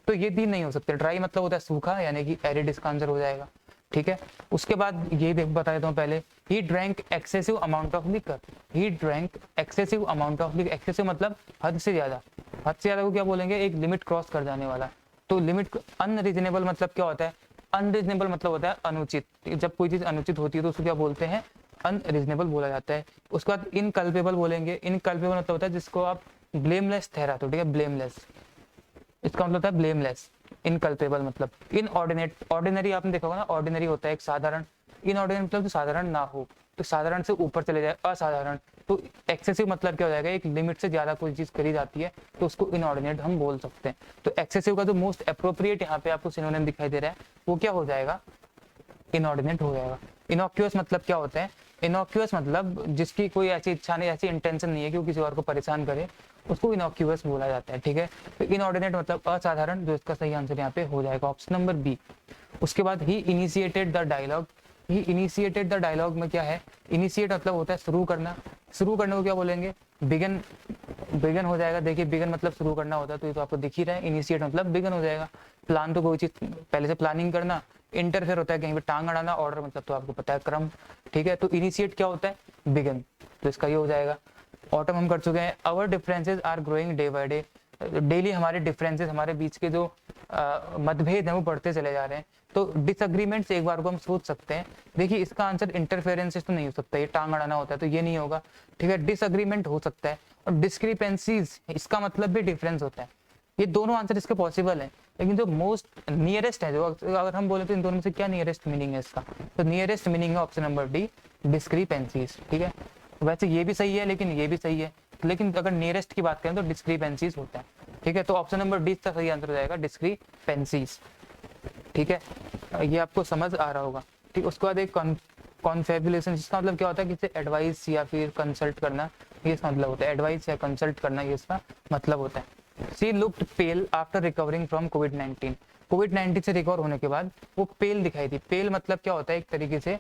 तो ये तीन नहीं हो सकते। ड्राई मतलब होता है सूखा, यानी कि एरिड इसका आंसर हो जाएगा, ठीक है। उसके बाद ये बता देता हूँ पहले, he drank excessive amount of liquor. He drank excessive amount of liquor, excessive मतलब हद से ज्यादा, हद से ज्यादा को क्या बोलेंगे, एक लिमिट क्रॉस कर जाने वाला। तो लिमिट, अनरीजनेबल मतलब क्या होता है, अनरीजनेबल मतलब होता है अनुचित, जब कोई चीज अनुचित होती है तो उसको क्या बोलते हैं, अनरीजनेबल बोला जाता है। उसके बाद इनकल्पेबल बोलेंगे, इनकल्पेबल मतलब होता है जिसको आप ब्लेमलेस ठहराते हो, ठीक है, ब्लेमलेस, इसका मतलब होता है ब्लेमलेस। इनकल्पेबल मतलब इनऑर्डिनेट, ऑर्डिनरी आपने देखा होगा ना, ऑर्डिनरी होता है एक साधारण, इनऑर्डिनरी मतलब साधारण ना हो, तो साधारण से ऊपर चले जाए, असाधारण। तो एक्सेसिव मतलब क्या हो जाएगा, एक लिमिट से ज्यादा कोई चीज करी जाती है तो उसको इनऑर्डिनेट हम बोल सकते हैं। तो एक्सेसिव का जो मोस्ट अप्रोप्रिएट यहाँ पे आपको सिनोनिम दिखाई दे रहा है वो क्या हो जाएगा, इनऑर्डिनेट हो जाएगा। इनॉक्यूअस मतलब क्या होता है, इनॉक्यूअस मतलब जिसकी कोई ऐसी इच्छा नहीं, ऐसी इंटेंशन नहीं है कि वो किसी और को परेशान करे, उसको इनॉक्यूअस बोला जाता है, ठीक है। तो इनऑर्डिनेट मतलब असाधारण, जो इसका सही आंसर यहाँ पे हो जाएगा ऑप्शन नंबर बी। उसके बाद he initiated the dialogue, he initiated the dialogue में क्या है, इनिशिएट मतलब होता है शुरू करना, शुरू करने को क्या बोलेंगे, बिगन, बिगन हो जाएगा। देखिए बिगन मतलब शुरू करना होता है, तो ये तो आपको दिख ही रहा है, इनिशिएट मतलब बिगन हो जाएगा। प्लान तो कोई चीज पहले से प्लानिंग करना, इंटरफेयर होता है कहीं पे टांग अड़ाना, ऑर्डर मतलब तो आपको पता है क्रम, ठीक है। तो इनिशिएट क्या होता है, बिगन, तो इसका ये हो जाएगा। ऑटम हम कर चुके हैं। Our differences are growing day by day, daily हमारे डिफरेंसेस, हमारे बीच के जो मतभेद हैं वो बढ़ते चले जा रहे हैं। तो डिसएग्रीमेंट्स एक बार को हम सोच सकते हैं। देखिए इसका आंसर इंटरफेरेंसेस तो नहीं हो सकता, ये टांग अड़ाना होता है तो ये नहीं होगा, ठीक है। डिसएग्रीमेंट हो सकता है। और डिस्क्रिपेंसीज, इसका मतलब भी डिफरेंस होता है। ये दोनों आंसर इसके पॉसिबल है, लेकिन जो मोस्ट नियरेस्ट है, जो अगर हम बोले तो इन दोनों में से क्या नियरेस्ट मीनिंग है इसका, तो नियरेस्ट मीनिंग है ऑप्शन नंबर डी, डिस्क्रिपेंसीज, ठीक है। वैसे ये भी सही है लेकिन ये भी सही है, लेकिन अगर नियरेस्ट की बात करें तो डिस्क्रिपेंसीज होता है, ठीक है। तो ऑप्शन नंबर डी का सही आंसर हो जाएगा डिस्क्रिपेंसीज, ठीक है। ये आपको समझ आ रहा होगा, ठीक। उसके बाद एक कॉन्फेबुलेशन, जिसका मतलब क्या होता है, किसी एडवाइस या फिर कंसल्ट करना, ये इसका मतलब होता है, एडवाइस या कंसल्ट करना ये इसका मतलब होता है। She looked pale after recovering from कोविड-19, कोविड-19 से रिकवर होने के बाद वो पेल दिखाई थी। पेल मतलब क्या होता है, एक तरीके से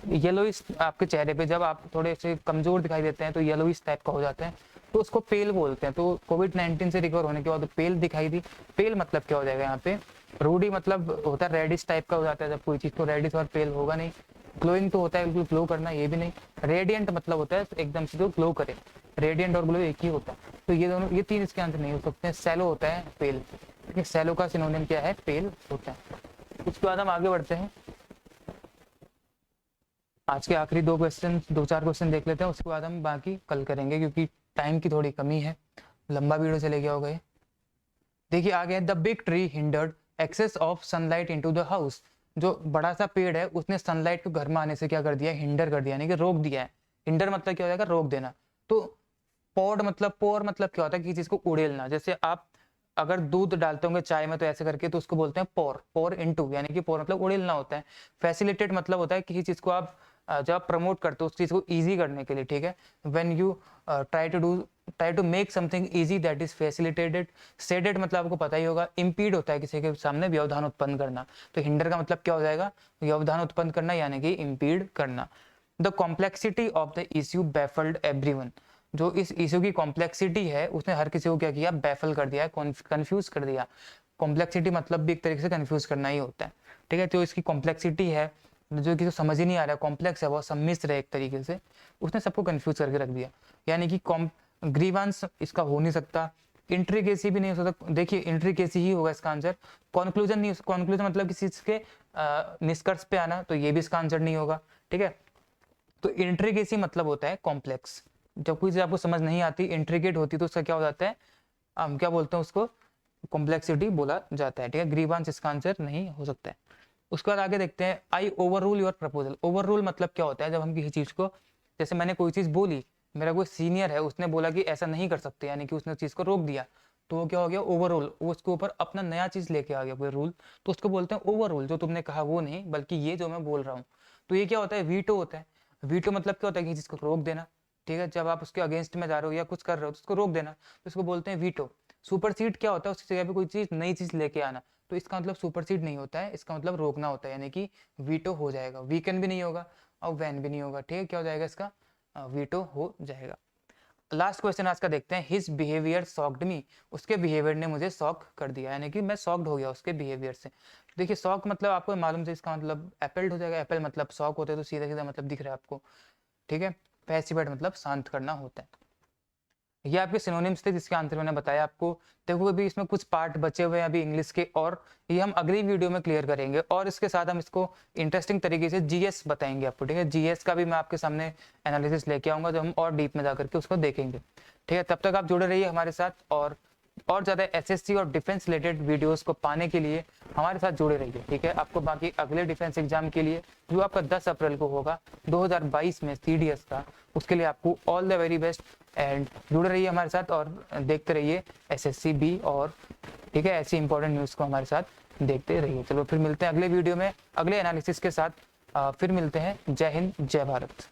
येलोइश, आपके चेहरे पे जब आप थोड़े से कमजोर दिखाई देते हैं तो येलोइश टाइप का हो जाता है, तो उसको पेल बोलते हैं। तो कोविड-19 से रिकवर होने के बाद पेल दिखाई दी। पेल मतलब क्या हो जाएगा यहाँ पे, रूडी मतलब होता है रेडिश टाइप का हो जाता है, जब कोई चीज को रेडिश और पेल होगा नहीं। ग्लोइंग तो होता है बिल्कुल ग्लो करना, ये भी नहीं। रेडियंट मतलब होता है एकदम से जो ग्लो करे, रेडियंट और ग्लो एक ही होता है, तो ये दोनों, ये तीन इसके आंसर नहीं हो सकते हैं। सैलो होता है पेल, ठीक, सैलो का सिनोनिम क्या है, पेल होता है। उसके बाद हम आगे बढ़ते हैं, आज के आखिरी दो क्वेश्चन, दो चार क्वेश्चन देख लेते हैं, उसके बाद हम बाकी कल करेंगे क्योंकि टाइम की थोड़ी कमी है, लंबा वीडियो चले गया हो गए। देखिए आगे, the big tree hindered access of sunlight into the house, जो बड़ा सा पेड़ है उसने सनलाइट को घर में आने से क्या कर दिया, हिंडर कर दिया, यानी कि रोक दिया है। हिंडर मतलब क्या हो जाएगा, रोक देना। तो पोर मतलब क्या होता है, किसी चीज को उड़ेलना। जैसे आप अगर दूध डालते होंगे चाय में तो ऐसे करके, तो उसको बोलते हैं पोर इनटू, यानी कि पोर मतलब उड़ेलना होता है। फैसिलिटेट मतलब होता है किसी चीज को आप जब आप प्रमोट करते हो उस चीज को इजी करने के लिए, ठीक है। When you try to make something easy that is facilitated. सेडेड मतलब आपको पता ही होगा, इम्पीड होता है किसी के सामने व्यवधान उत्पन्न करना। तो हिंडर का मतलब क्या हो जाएगा, व्यवधान उत्पन्न करना यानी कि इम्पीड करना। The complexity of the issue baffled everyone, जो इस इश्यू की कॉम्प्लेक्सिटी है उसने हर किसी को क्या किया, बैफल कर दिया, कंफ्यूज कर दिया। कॉम्प्लेक्सिटी मतलब भी एक तरीके से कंफ्यूज करना ही होता है, ठीक है। तो इसकी कॉम्प्लेक्सिटी है, जो किसी को समझ ही नहीं आ रहा है, कॉम्प्लेक्स है, बहुत सम्मिश्र है एक तरीके से, उसने सबको कंफ्यूज करके रख दिया। यानी कि ग्रीवांस इसका हो नहीं सकता, इंट्रिकेसी भी नहीं हो सकता। देखिए इंट्रिकेसी ही होगा इसका आंसर। कंक्लूजन नहीं, कंक्लूजन मतलब किसी चीज के निष्कर्ष पे आना, तो ये भी इसका आंसर नहीं होगा, ठीक है। तो इंट्रिकेसी मतलब होता है कॉम्प्लेक्स, जब कोई चीज आपको समझ नहीं आती, इंट्रिकेट होती, तो उसका क्या हो जाता है, हम क्या बोलते हैं उसको, कॉम्प्लेक्सिटी बोला जाता है, ठीक है। ग्रीवांस इसका आंसर नहीं हो सकता है। उसके बाद आगे देखते हैं, आई over rule your proposal. Over rule मतलब क्या होता है, जब हम किसी चीज को, जैसे मैंने कोई चीज बोली, मेरा कोई सीनियर है उसने बोला कि ऐसा नहीं कर सकते, यानी कि उसने उस चीज को रोक दिया, तो वो क्या हो गया, ओवर रूल। वो उसके ऊपर अपना नया चीज लेके आ गया कोई रूल, तो उसको बोलते हैं ओवर रूल। जो तुमने कहा वो नहीं, बल्कि ये जो मैं बोल रहा हूँ। तो ये क्या होता है, वीटो होता है। वीटो मतलब क्या होता है, किसी चीज को रोक देना, ठीक है। जब आप उसके अगेंस्ट में जा रहे हो या कुछ कर रहे हो तो उसको रोक देना, तो उसको बोलते हैं वीटो। सुपरसीड क्या होता है, उसकी जगह पे कोई चीज, नई चीज लेके आना, तो इसका मतलब सुपरसीड नहीं होता है, इसका मतलब रोकना होता है, यानी कि वीटो हो जाएगा। वीकेंड भी नहीं होगा और वैन भी नहीं होगा, ठीक है। क्या हो जाएगा इसका, वीटो हो जाएगा। लास्ट क्वेश्चन आज का देखते हैं, हिज बिहेवियर सॉक्ड मी, उसके बिहेवियर ने मुझे शॉक कर दिया, यानी कि मैं शॉक्ड हो गया उसके बिहेवियर से। देखिए शॉक मतलब आपको मालूम है, इसका मतलब एपल्ड हो जाएगा। एप्पल मतलब शॉक होते हैं, तो सीधा सीधा मतलब दिख रहा है आपको, ठीक है। पैसिवेट मतलब शांत करना होता है। ये आपके सिनोनिम्स थे जिसके आंसर मैंने बताया आपको। देखो अभी इसमें कुछ पार्ट बचे हुए हैं अभी इंग्लिश के, और ये हम अगली वीडियो में क्लियर करेंगे। और इसके साथ हम इसको इंटरेस्टिंग तरीके से जीएस बताएंगे आपको, ठीक है। जीएस का भी मैं आपके सामने एनालिसिस लेके आऊंगा, जो हम और डीप में जाकर के उसको देखेंगे, ठीक है। तब तक आप जुड़े रहिए हमारे साथ, और ज़्यादा एसएससी और डिफेंस रिलेटेड वीडियोस को पाने के लिए हमारे साथ जुड़े रहिए, ठीक है। आपको बाकी अगले डिफेंस एग्जाम के लिए, जो आपका 10 अप्रैल को होगा 2022 में सीडीएस का, उसके लिए आपको all the very best. And जुड़े रहिए हमारे साथ और देखते रहिए एसएससी भी, और ठीक है, ऐसी इंपॉर्टेंट न्यूज़ को हमारे साथ देखते रहिए। चलो फिर मिलते हैं अगले वीडियो में अगले एनालिसिस के साथ, फिर मिलते हैं। जय हिंद, जय भारत।